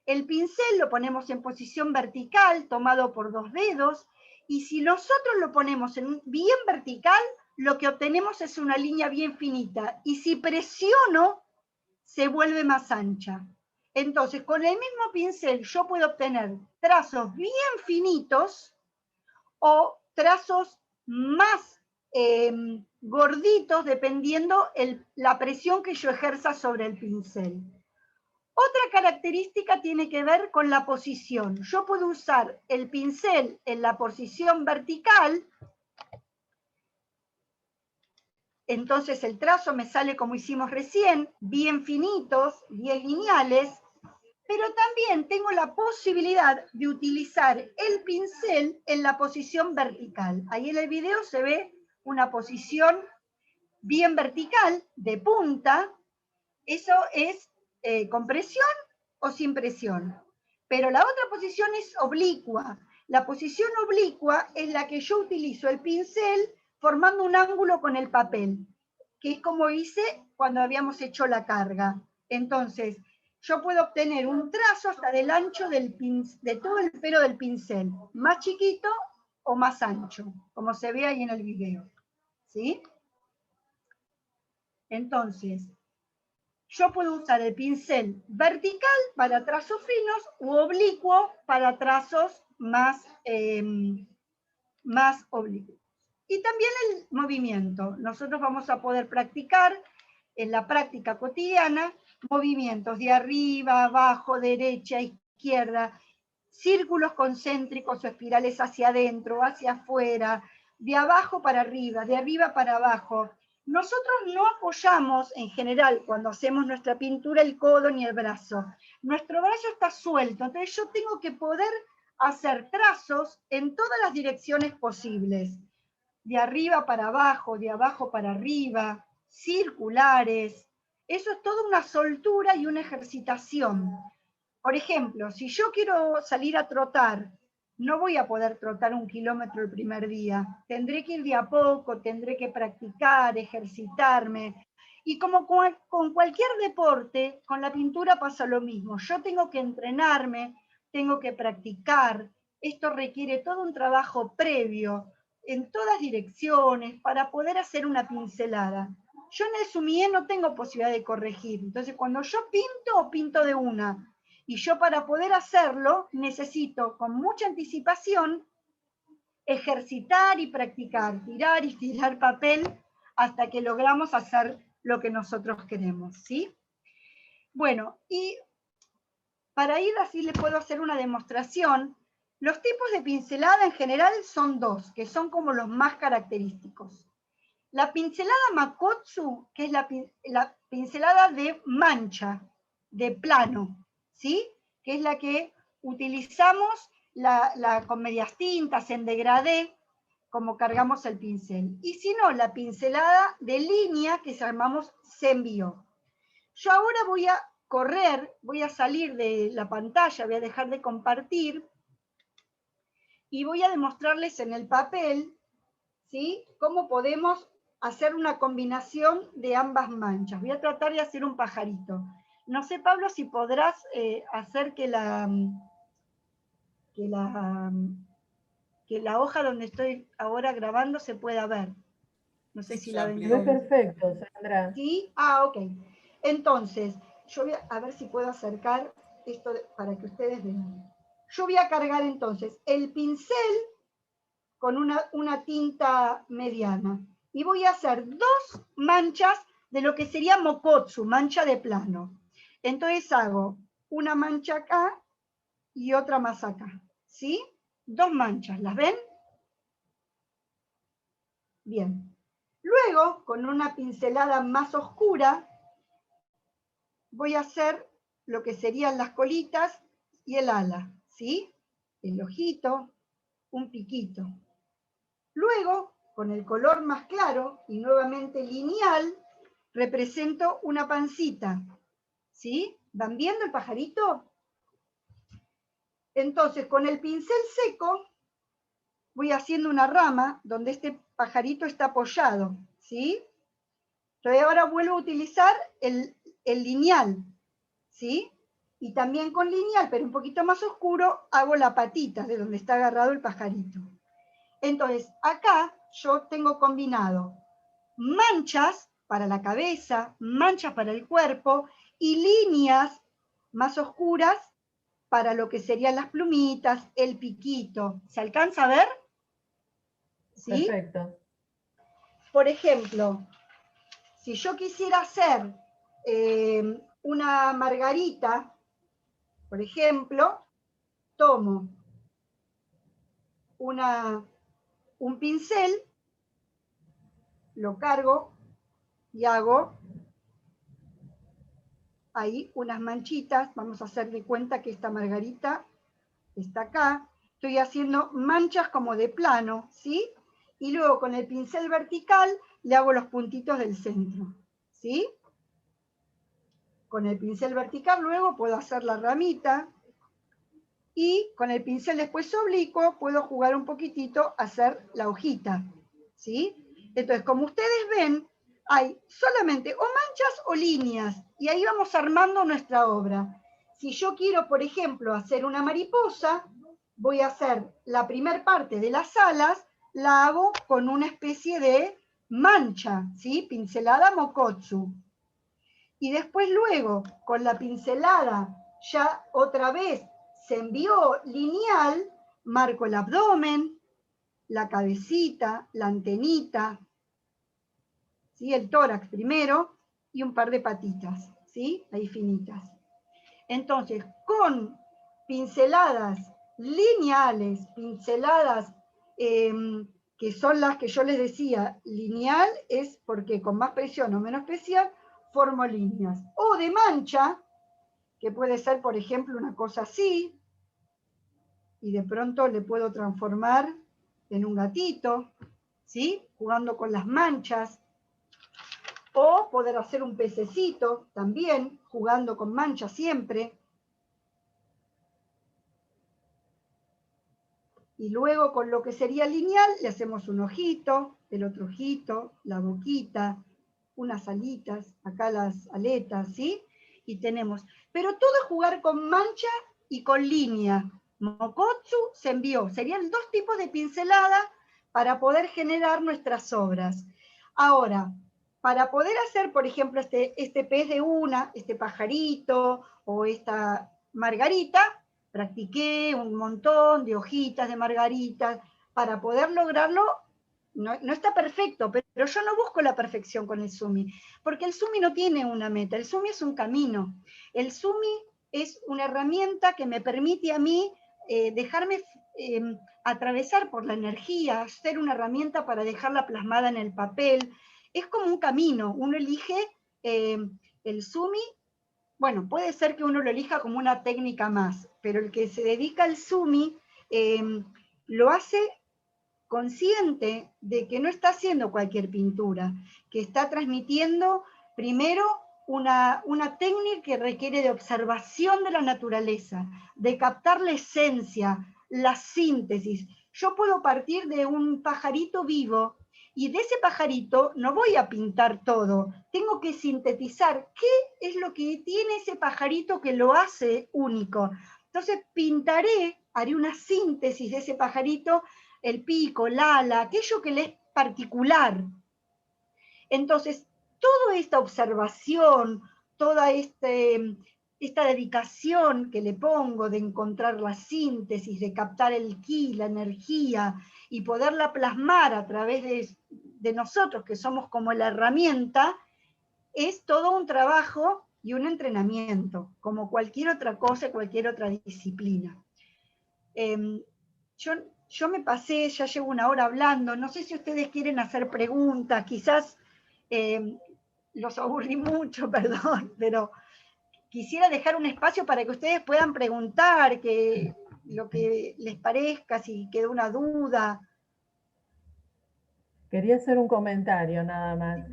El pincel lo ponemos en posición vertical, tomado por 2 dedos, y si nosotros lo ponemos bien vertical, lo que obtenemos es una línea bien finita, y si presiono, se vuelve más ancha. Entonces, con el mismo pincel yo puedo obtener trazos bien finitos o trazos más gorditos, dependiendo la presión que yo ejerza sobre el pincel. Otra característica tiene que ver con la posición. Yo puedo usar el pincel en la posición vertical, entonces el trazo me sale como hicimos recién, bien finitos, bien lineales, pero también tengo la posibilidad de utilizar el pincel en la posición vertical. Ahí en el video se ve una posición bien vertical, de punta. Eso es con presión o sin presión. Pero la otra posición es oblicua. La posición oblicua es la que yo utilizo el pincel formando un ángulo con el papel, que es como hice cuando habíamos hecho la carga. Entonces, yo puedo obtener un trazo hasta del ancho de todo el pelo del pincel, más chiquito o más ancho, como se ve ahí en el video. ¿Sí? Entonces, yo puedo usar el pincel vertical para trazos finos u oblicuo para trazos más oblicuos. Y también el movimiento. Nosotros vamos a poder practicar en la práctica cotidiana movimientos de arriba, abajo, derecha, izquierda, círculos concéntricos o espirales hacia adentro, hacia afuera, de abajo para arriba, de arriba para abajo. Nosotros no apoyamos en general cuando hacemos nuestra pintura el codo ni el brazo. Nuestro brazo está suelto, entonces yo tengo que poder hacer trazos en todas las direcciones posibles. De arriba para abajo, de abajo para arriba, circulares. Eso es toda una soltura y una ejercitación. Por ejemplo, si yo quiero salir a trotar, no voy a poder trotar 1 kilómetro el primer día. Tendré que ir de a poco, tendré que practicar, ejercitarme. Y como con cualquier deporte, con la pintura pasa lo mismo. Yo tengo que entrenarme, tengo que practicar. Esto requiere todo un trabajo previo, en todas direcciones, para poder hacer una pincelada. Yo en el sumie no tengo posibilidad de corregir. Entonces, cuando yo pinto de una. Y yo para poder hacerlo necesito con mucha anticipación ejercitar y practicar, tirar y tirar papel hasta que logramos hacer lo que nosotros queremos, ¿sí? Bueno, y para ir así les puedo hacer una demostración. Los tipos de pincelada en general son 2, que son como los más característicos. La pincelada Makotsu, que es la pincelada de mancha, de plano, ¿sí? Que es la que utilizamos con medias tintas, en degradé, como cargamos el pincel. Y si no, la pincelada de línea que llamamos senbyo. Yo ahora voy a correr, voy a salir de la pantalla, voy a dejar de compartir, y voy a demostrarles en el papel, ¿sí? Cómo podemos hacer una combinación de ambas manchas. Voy a tratar de hacer un pajarito. No sé, Pablo, si podrás hacer que la que la hoja donde estoy ahora grabando se pueda ver. No sé si la ven. Se ve perfecto, Sandra. ¿Sí? Ah, ok. Entonces, yo voy a ver si puedo acercar esto para que ustedes vean. Yo voy a cargar entonces el pincel con una tinta mediana. Y voy a hacer 2 manchas de lo que sería mokotsu, mancha de plano. Entonces hago una mancha acá y otra más acá. ¿Sí? 2 manchas, ¿las ven? Bien. Luego, con una pincelada más oscura, voy a hacer lo que serían las colitas y el ala, ¿sí? El ojito, un piquito. Luego, con el color más claro y nuevamente lineal, represento una pancita, ¿sí? ¿Van viendo el pajarito? Entonces, con el pincel seco, voy haciendo una rama donde este pajarito está apoyado, ¿sí? Entonces ahora vuelvo a utilizar el lineal, ¿sí? Y también con lineal, pero un poquito más oscuro, hago la patita de donde está agarrado el pajarito. Entonces, acá yo tengo combinado manchas para la cabeza, manchas para el cuerpo y líneas más oscuras para lo que serían las plumitas, el piquito. ¿Se alcanza a ver? ¿Sí? Perfecto. Por ejemplo, si yo quisiera hacer una margarita, por ejemplo, tomo un pincel, lo cargo y hago ahí unas manchitas. Vamos a hacer de cuenta que esta margarita está acá. Estoy haciendo manchas como de plano, ¿sí? Y luego con el pincel vertical le hago los puntitos del centro, ¿sí? Con el pincel vertical luego puedo hacer la ramita y con el pincel después oblicuo puedo jugar un poquitito a hacer la hojita, ¿sí? Entonces, como ustedes ven, hay solamente o manchas o líneas, y ahí vamos armando nuestra obra. Si yo quiero, por ejemplo, hacer una mariposa, voy a hacer la primer parte de las alas, la hago con una especie de mancha, ¿sí? Pincelada mokotsu. Y después luego, con la pincelada ya otra vez se envió lineal, marco el abdomen, la cabecita, la antenita, ¿sí? El tórax primero y un par de patitas, ¿sí? Ahí finitas. Entonces, con pinceladas lineales, pinceladas que son las que yo les decía, lineal es porque con más presión o menos presión formo líneas. O de mancha, que puede ser, por ejemplo, una cosa así, y de pronto le puedo transformar en un gatito, ¿sí? Jugando con las manchas. O poder hacer un pececito también, jugando con manchas siempre. Y luego con lo que sería lineal le hacemos un ojito, el otro ojito, la boquita, unas alitas, acá las aletas, ¿sí? Y tenemos, pero todo es jugar con mancha y con línea. Mokotsu se envió, serían 2 tipos de pincelada para poder generar nuestras obras. Ahora, para poder hacer, por ejemplo, este pez de una, este pajarito o esta margarita, practiqué un montón de hojitas de margaritas para poder lograrlo. No está perfecto, pero yo no busco la perfección con el sumi, porque el sumi no tiene una meta, el sumi es un camino. El sumi es una herramienta que me permite a mí dejarme atravesar por la energía, ser una herramienta para dejarla plasmada en el papel. Es como un camino, uno elige el sumi. Bueno, puede ser que uno lo elija como una técnica más, pero el que se dedica al sumi lo hace consciente de que no está haciendo cualquier pintura, que está transmitiendo primero una técnica que requiere de observación de la naturaleza, de captar la esencia, la síntesis. Yo puedo partir de un pajarito vivo y de ese pajarito no voy a pintar todo, tengo que sintetizar qué es lo que tiene ese pajarito que lo hace único. Entonces pintaré, haré una síntesis de ese pajarito el pico, el ala, aquello que le es particular. Entonces, toda esta observación, toda esta dedicación que le pongo de encontrar la síntesis, de captar el ki, la energía, y poderla plasmar a través de nosotros, que somos como la herramienta, es todo un trabajo y un entrenamiento, como cualquier otra cosa, cualquier otra disciplina. Yo me pasé, ya llevo una hora hablando, no sé si ustedes quieren hacer preguntas, quizás los aburrí mucho, perdón, pero quisiera dejar un espacio para que ustedes puedan preguntar lo que les parezca, si quedó una duda. Quería hacer un comentario nada más.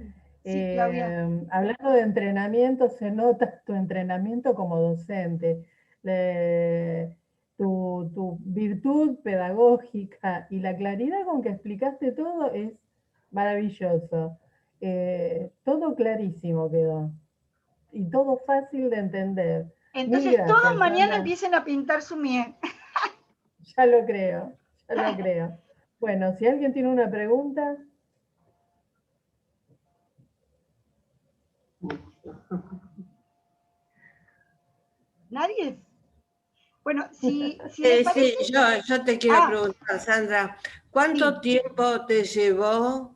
Sí, Claudia. Hablando de entrenamiento, se nota tu entrenamiento como docente. Tu virtud pedagógica y la claridad con que explicaste todo es maravilloso. Todo clarísimo quedó. Y todo fácil de entender. Mil Entonces todos gracias, mañana Sandra. empiecen a pintar su miel. Ya lo creo, ya lo creo. Bueno, si alguien tiene una pregunta. ¿Nadie? Bueno, si les parece... Sí, yo te quiero preguntar, Sandra, ¿cuánto tiempo te llevó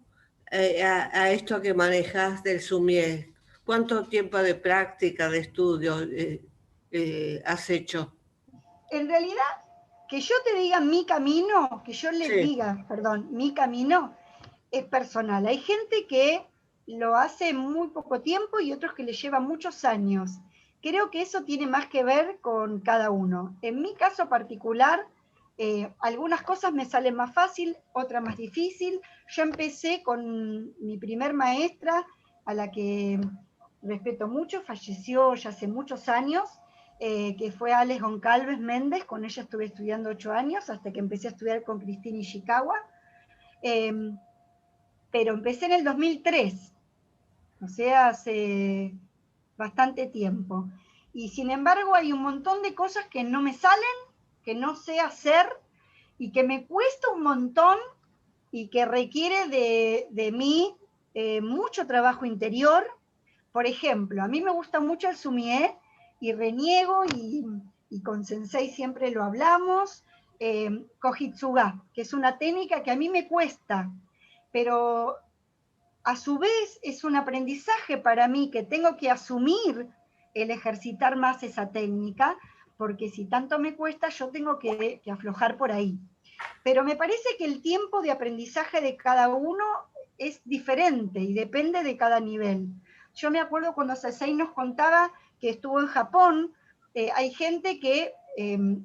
a esto que manejas del Sumier? ¿Cuánto tiempo de práctica, de estudio has hecho? En realidad, que yo te diga mi camino, que yo les diga, perdón, mi camino es personal. Hay gente que lo hace muy poco tiempo y otros que le lleva muchos años. Creo que eso tiene más que ver con cada uno. En mi caso particular, algunas cosas me salen más fácil, otras más difícil. Yo empecé con mi primer maestra, a la que respeto mucho, falleció ya hace muchos años, que fue Alex Goncalves Méndez. Con ella estuve estudiando 8 años, hasta que empecé a estudiar con Cristina Ishikawa. Pero empecé en el 2003, o sea, hace bastante tiempo. Y sin embargo hay un montón de cosas que no me salen, que no sé hacer, y que me cuesta un montón, y que requiere de mí mucho trabajo interior. Por ejemplo, a mí me gusta mucho el sumié, y reniego, y con Sensei siempre lo hablamos, Kojitsuga, que es una técnica que a mí me cuesta, pero a su vez es un aprendizaje para mí, que tengo que asumir el ejercitar más esa técnica, porque si tanto me cuesta, yo tengo que aflojar por ahí. Pero me parece que el tiempo de aprendizaje de cada uno es diferente y depende de cada nivel. Yo me acuerdo cuando Sensei nos contaba que estuvo en Japón, hay gente que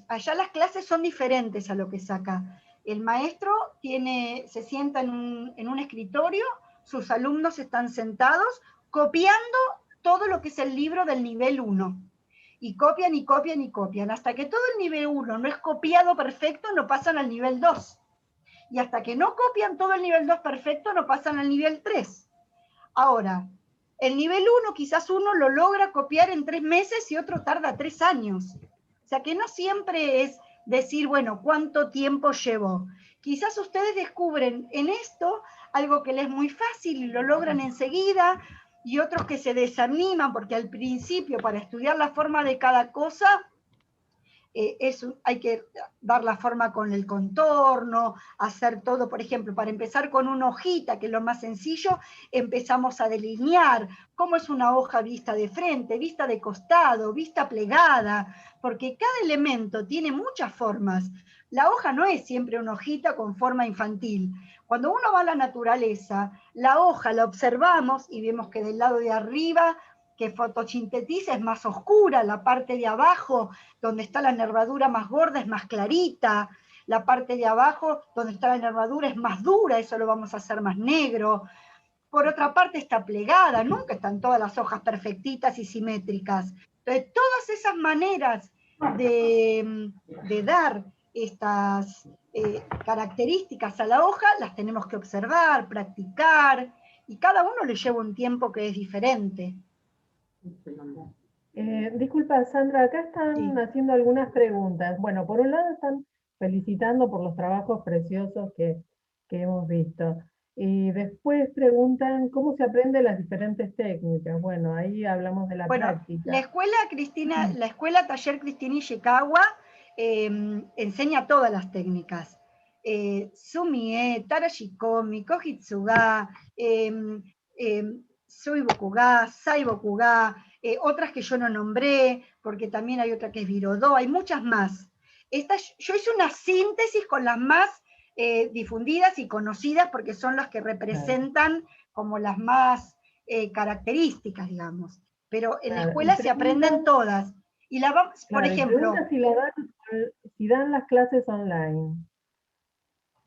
allá las clases son diferentes a lo que es acá. El maestro se sienta en un escritorio, sus alumnos están sentados copiando todo lo que es el libro del nivel 1. Y copian y copian y copian. Hasta que todo el nivel 1 no es copiado perfecto, no pasan al nivel 2. Y hasta que no copian todo el nivel 2 perfecto, no pasan al nivel 3. Ahora, el nivel 1 quizás uno lo logra copiar en 3 meses y otro tarda 3 años. O sea que no siempre es decir, bueno, ¿cuánto tiempo llevo? Quizás ustedes descubren en esto algo que les es muy fácil y lo logran enseguida, y otros que se desaniman porque al principio, para estudiar la forma de cada cosa, hay que dar la forma con el contorno, hacer todo. Por ejemplo, para empezar con una hojita, que es lo más sencillo, empezamos a delinear cómo es una hoja vista de frente, vista de costado, vista plegada, porque cada elemento tiene muchas formas. La hoja no es siempre una hojita con forma infantil. Cuando uno va a la naturaleza, la hoja la observamos y vemos que del lado de arriba, que fotosintetiza, es más oscura, la parte de abajo, donde está la nervadura más gorda, es más clarita, la parte de abajo, donde está la nervadura, es más dura, eso lo vamos a hacer más negro. Por otra parte está plegada, nunca están todas las hojas perfectitas y simétricas. Entonces, todas esas maneras de dar estas características a la hoja, las tenemos que observar, practicar, y cada uno le lleva un tiempo que es diferente. Disculpa, Sandra, acá están haciendo algunas preguntas. Bueno, por un lado están felicitando por los trabajos preciosos que hemos visto. Y después preguntan cómo se aprenden las diferentes técnicas. Bueno, ahí hablamos de la Bueno, práctica. la escuela la escuela Taller Cristina Ishikawa enseña todas las técnicas. Sumie, Tarashikomi, Kohitsuga, Soibokuga, Saibokuga, otras que yo no nombré, porque también hay otra que es Virodó, hay muchas más. Yo hice una síntesis con las más difundidas y conocidas, porque son las que representan como las más características, digamos. Pero en la escuela se aprenden todas. Y por ejemplo, si dan las clases online.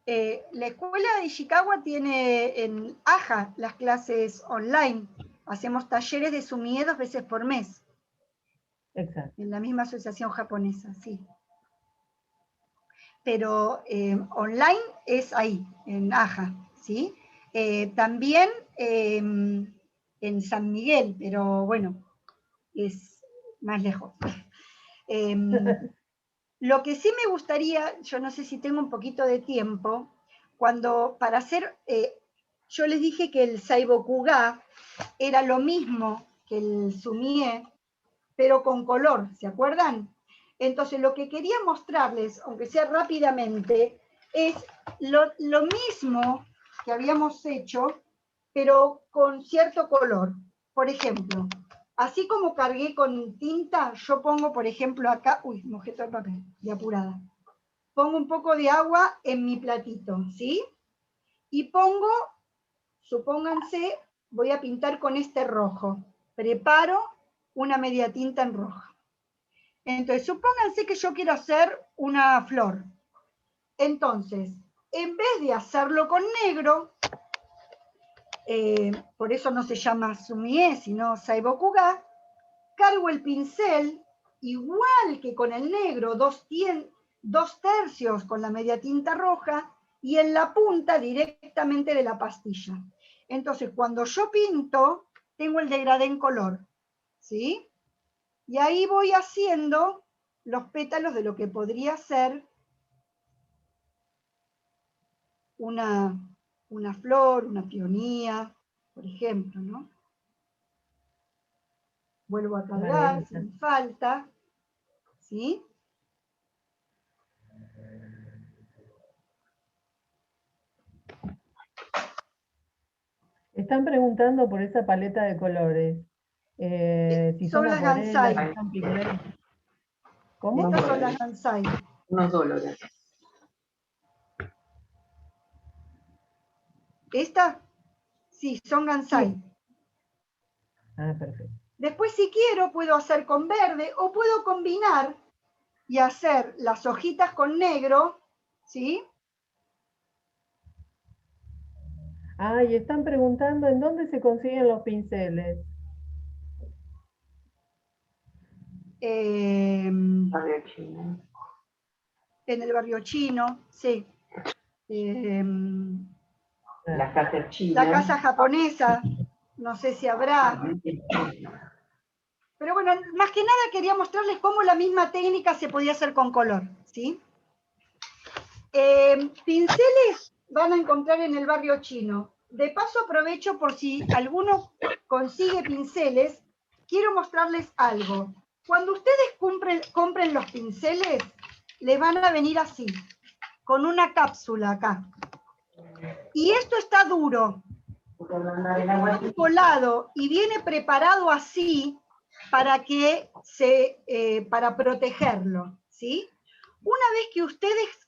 La escuela de Ishikawa tiene en AJA las clases online. Hacemos talleres de sumie 2 veces por mes. Exacto. En la misma asociación japonesa, sí. Pero online es ahí, en AJA, ¿sí? También en San Miguel, pero bueno, es más lejos. Lo que sí me gustaría, yo no sé si tengo un poquito de tiempo, para hacer, yo les dije que el Saibokuga era lo mismo que el Sumie, pero con color, ¿se acuerdan? Entonces lo que quería mostrarles, aunque sea rápidamente, es lo mismo que habíamos hecho, pero con cierto color. Por ejemplo, así como cargué con tinta, yo pongo, por ejemplo, acá, uy, mojé todo el papel, de apurada. Pongo un poco de agua en mi platito, ¿sí? Y pongo, supónganse, voy a pintar con este rojo. Preparo una media tinta en roja. Entonces, supónganse que yo quiero hacer una flor. Entonces, en vez de hacerlo con negro, por eso no se llama sumie, sino saibokuga, cargo el pincel, igual que con el negro, 2/3 con la media tinta roja, y en la punta directamente de la pastilla. Entonces, cuando yo pinto, tengo el degradé en color, ¿sí? Y ahí voy haciendo los pétalos de lo que podría ser una flor, una peonía, por ejemplo, ¿no? Vuelvo a cargar, si me falta, ¿sí? Están preguntando por esa paleta de colores. Si son las acuarelas, Gansai. si son pigmentos. ¿Cómo? Estas son las Gansai. Unos dólares. ¿Esta? Sí, son Gansai. Sí. Ah, perfecto. Después, si quiero, puedo hacer con verde o puedo combinar y hacer las hojitas con negro, ¿sí? Ah, y están preguntando en dónde se consiguen los pinceles. Barrio chino. En el barrio chino, sí. La casa china. La casa japonesa, no sé si habrá. Pero bueno, más que nada quería mostrarles cómo la misma técnica se podía hacer con color, ¿sí? Pinceles van a encontrar en el barrio chino. De paso aprovecho por si alguno consigue pinceles, quiero mostrarles algo. Cuando ustedes compren los pinceles, les van a venir así, con una cápsula acá. Y esto está duro, está colado y viene preparado así para para protegerlo, ¿sí? Una vez que ustedes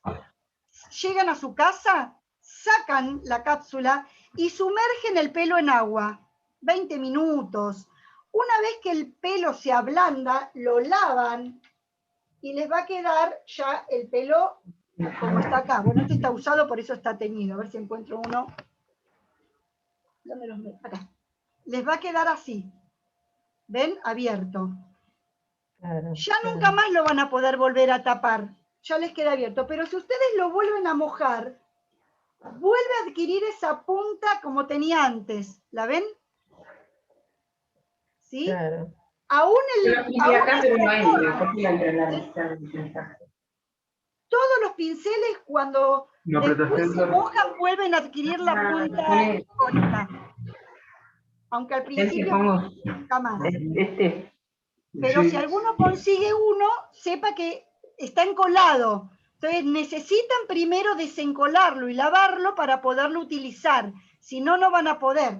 llegan a su casa, sacan la cápsula y sumergen el pelo en agua, 20 minutos. Una vez que el pelo se ablanda, lo lavan y les va a quedar ya el pelo como está acá. Bueno, este está usado, por eso está teñido. A ver si encuentro uno. ¿Dónde los meto? Acá. Les va a quedar así. ¿Ven? Abierto. Claro, Ya nunca más lo van a poder volver a tapar. Ya les queda abierto. Pero si ustedes lo vuelven a mojar, vuelve a adquirir esa punta como tenía antes. ¿La ven? ¿Sí? Claro. Aún Yo la pinté acá, pero no hay, porque la entre la lista de mensajes. todos los pinceles cuando No, después se mojan vuelven a adquirir la punta icónica. Aunque al principio nunca más. Pero si alguno consigue uno, sepa que está encolado. Entonces necesitan primero desencolarlo y lavarlo para poderlo utilizar. Si no, no van a poder.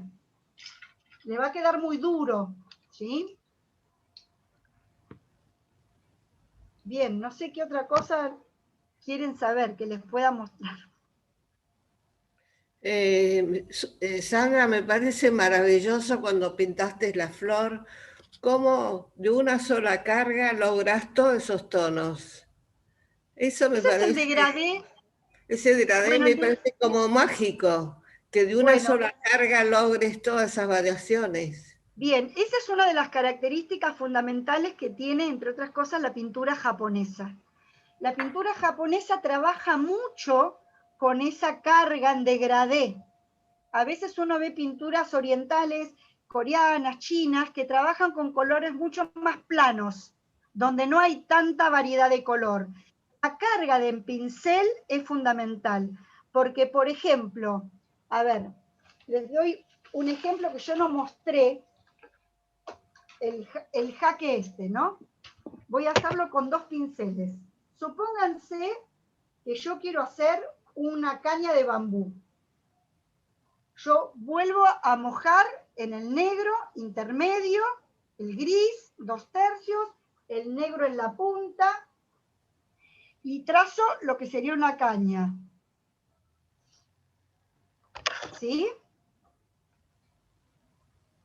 Le va a quedar muy duro, ¿sí? Bien, no sé qué otra cosa quieren saber que les pueda mostrar. Sandra, me parece maravilloso cuando pintaste la flor, cómo de una sola carga logras todos esos tonos. Eso me Ese es el parece, degradé. ese degradé Bueno, me parece como mágico, que de una bueno, sola carga logres todas esas variaciones. bien, esa es una de las características fundamentales que tiene, entre otras cosas, la pintura japonesa. La pintura japonesa trabaja mucho con esa carga en degradé. A veces uno ve pinturas orientales, coreanas, chinas, que trabajan con colores mucho más planos, donde no hay tanta variedad de color. La carga de pincel es fundamental, porque, por ejemplo, a ver, les doy un ejemplo que yo no mostré, el jaque este, ¿no? Voy a hacerlo con 2 pinceles. Supónganse que yo quiero hacer una caña de bambú. Yo vuelvo a mojar en el negro intermedio, el gris, 2/3, el negro en la punta, y trazo lo que sería una caña. ¿Sí?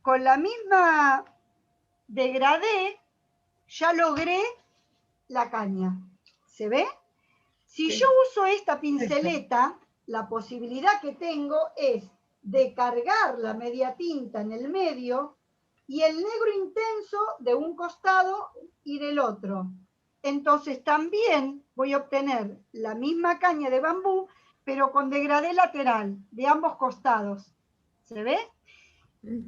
Con la misma degradé, ya logré la caña. ¿Se ve? Si yo uso esta pinceleta, la posibilidad que tengo es de cargar la media tinta en el medio y el negro intenso de un costado y del otro. Entonces también voy a obtener la misma caña de bambú, pero con degradé lateral de ambos costados. ¿Se ve?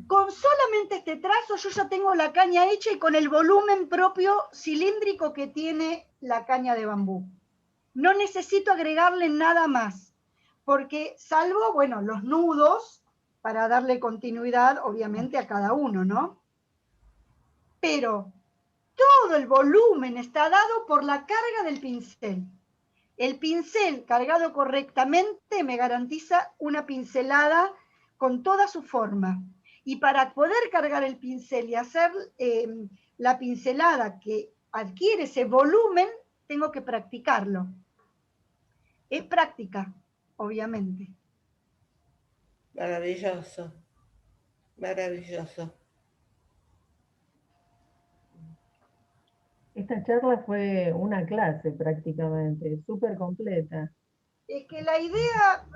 Con solamente este trazo yo ya tengo la caña hecha y con el volumen propio cilíndrico que tiene la caña de bambú. No necesito agregarle nada más, porque salvo, bueno, los nudos, para darle continuidad, obviamente, a cada uno, ¿no? Pero todo el volumen está dado por la carga del pincel. El pincel cargado correctamente me garantiza una pincelada con toda su forma. Y para poder cargar el pincel y hacer la pincelada que adquiere ese volumen, tengo que practicarlo. Es práctica, obviamente. Maravilloso, maravilloso. Esta charla fue una clase prácticamente, súper completa. Es que la idea,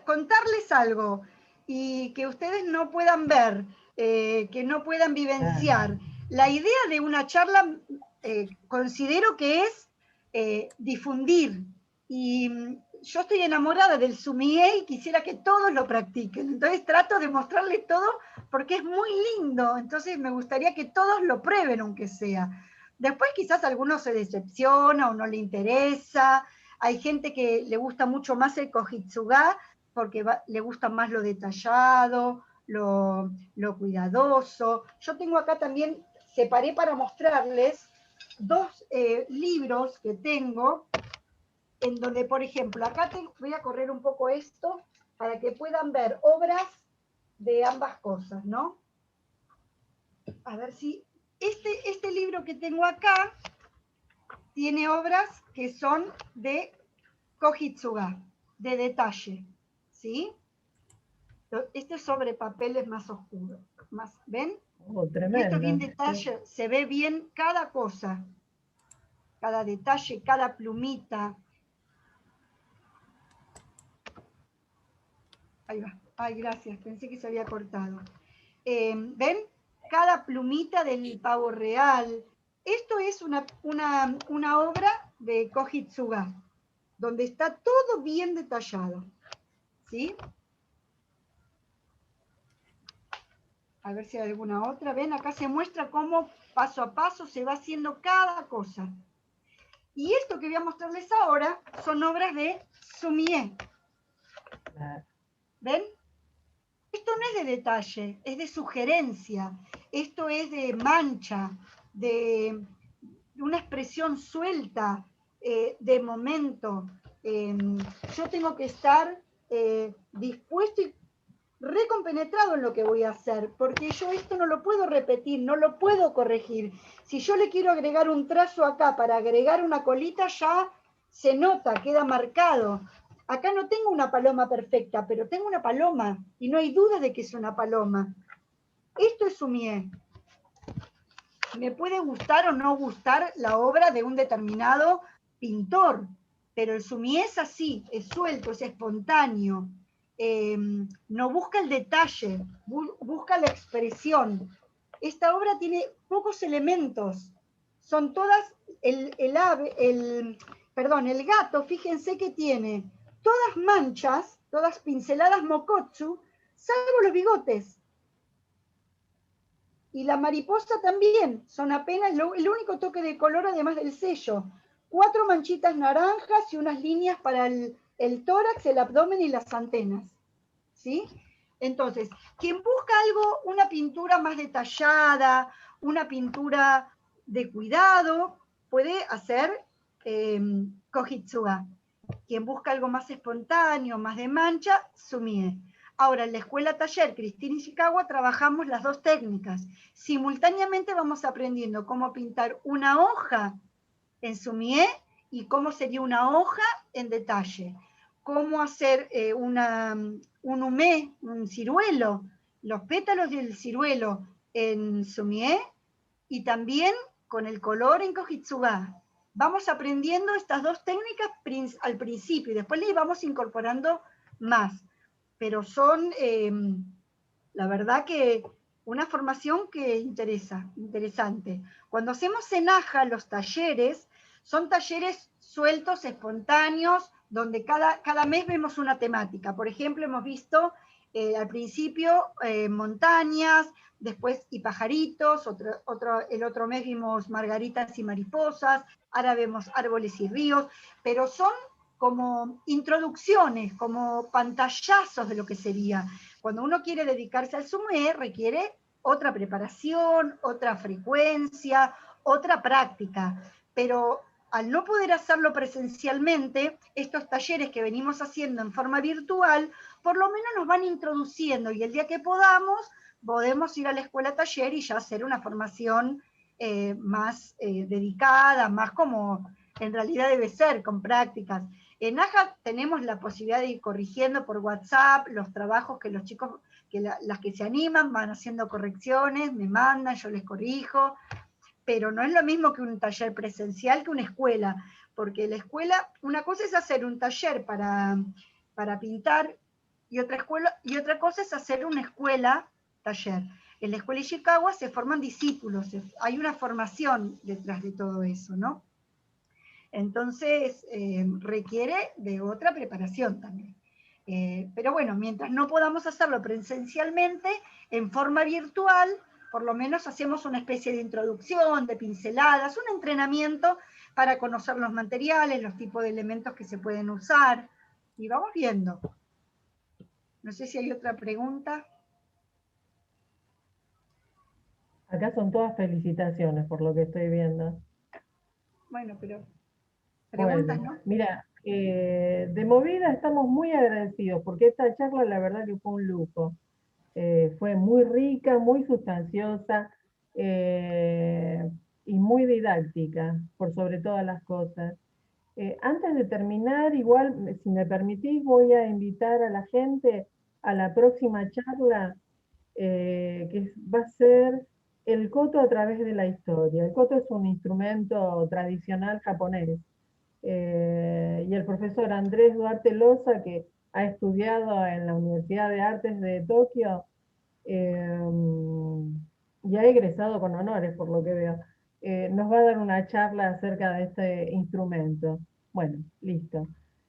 contarles algo y que ustedes no puedan ver, que no puedan vivenciar. La idea de una charla considero que es difundir. Y yo estoy enamorada del sommelier y quisiera que todos lo practiquen. Entonces trato de mostrarles todo porque es muy lindo. Entonces me gustaría que todos lo prueben, aunque sea. Después quizás alguno se decepciona o no le interesa. Hay gente que le gusta mucho más el Kojitsuga porque le gusta más lo detallado, lo cuidadoso. Yo tengo acá también, separé para mostrarles 2 libros que tengo, en donde, por ejemplo, acá voy a correr un poco esto para que puedan ver obras de ambas cosas, ¿no? A ver si este libro que tengo acá tiene obras que son de Kojitsuga, de detalle, ¿sí? Este es sobre papeles más oscuros, ¿ven? Oh, Y esto es bien tremendo. detalle, se ve bien cada cosa, cada detalle, cada plumita. Ahí va. Ay, gracias, pensé que se había cortado. ¿Ven? Cada plumita del pavo real. Esto es una obra de Kojitsuga, donde está todo bien detallado. ¿Sí? A ver si hay alguna otra. ¿Ven? Acá se muestra cómo paso a paso se va haciendo cada cosa. Y esto que voy a mostrarles ahora son obras de Sumié. ¿Ven? Esto no es de detalle, es de sugerencia. Esto es de mancha, de una expresión suelta, de momento. Yo tengo que estar dispuesto y recompenetrado en lo que voy a hacer, porque yo esto no lo puedo repetir, no lo puedo corregir. Si yo le quiero agregar un trazo acá para agregar una colita, ya se nota, queda marcado. Acá no tengo una paloma perfecta, pero tengo una paloma, y no hay duda de que es una paloma. Esto es Sumié. Me puede gustar o no gustar la obra de un determinado pintor, pero el Sumié es así, es suelto, es espontáneo. No busca el detalle, busca la expresión. Esta obra tiene pocos elementos, son todas, el gato, fíjense que tiene todas manchas, todas pinceladas mokotsu, salvo los bigotes. Y la mariposa también, son apenas el único toque de color además del sello. 4 manchitas naranjas y unas líneas para el tórax, el abdomen y las antenas. ¿Sí? Entonces, quien busca algo, una pintura más detallada, una pintura de cuidado, puede hacer Kohitsuga. Quien busca algo más espontáneo, más de mancha, Sumie. Ahora, en la escuela taller Cristina Ishikawa trabajamos las dos técnicas. Simultáneamente vamos aprendiendo cómo pintar una hoja en Sumie y cómo sería una hoja en detalle. Cómo hacer un humé, un ciruelo, los pétalos del ciruelo en Sumie y también con el color en Kohitsuga. Vamos aprendiendo estas dos técnicas al principio y después le vamos incorporando más. Pero son, la verdad que una formación que interesante. Cuando hacemos en AJA los talleres, son talleres sueltos, espontáneos, donde cada mes vemos una temática. Por ejemplo, hemos visto al principio montañas, después y pajaritos, el otro mes vimos margaritas y mariposas, ahora vemos árboles y ríos, pero son como introducciones, como pantallazos de lo que sería. Cuando uno quiere dedicarse al Sumé, requiere otra preparación, otra frecuencia, otra práctica, pero al no poder hacerlo presencialmente, estos talleres que venimos haciendo en forma virtual, por lo menos nos van introduciendo y el día que podemos ir a la escuela taller y ya hacer una formación más dedicada, más como en realidad debe ser, con prácticas. En AJA tenemos la posibilidad de ir corrigiendo por WhatsApp los trabajos que los chicos, las que se animan, van haciendo correcciones, me mandan, yo les corrijo, pero no es lo mismo que un taller presencial que una escuela, porque la escuela, una cosa es hacer un taller para pintar y otra cosa es hacer una escuela taller. En la escuela Ishikawa se forman discípulos, hay una formación detrás de todo eso, ¿no? Entonces requiere de otra preparación también. Pero bueno, mientras no podamos hacerlo presencialmente, en forma virtual, por lo menos hacemos una especie de introducción, de pinceladas, un entrenamiento para conocer los materiales, los tipos de elementos que se pueden usar, y vamos viendo. No sé si hay otra pregunta. Acá son todas felicitaciones por lo que estoy viendo. Bueno, pero preguntas, Bueno, ¿no? mira, de movida estamos muy agradecidos porque esta charla la verdad que fue un lujo. Fue muy rica, muy sustanciosa y muy didáctica, por sobre todas las cosas. Antes de terminar, igual, si me permitís, voy a invitar a la gente a la próxima charla, que va a ser el koto a través de la historia. El koto es un instrumento tradicional japonés. Y el profesor Andrés Duarte Loza, que ha estudiado en la Universidad de Artes de Tokio, y ha egresado con honores, por lo que veo, nos va a dar una charla acerca de este instrumento. Bueno, listo.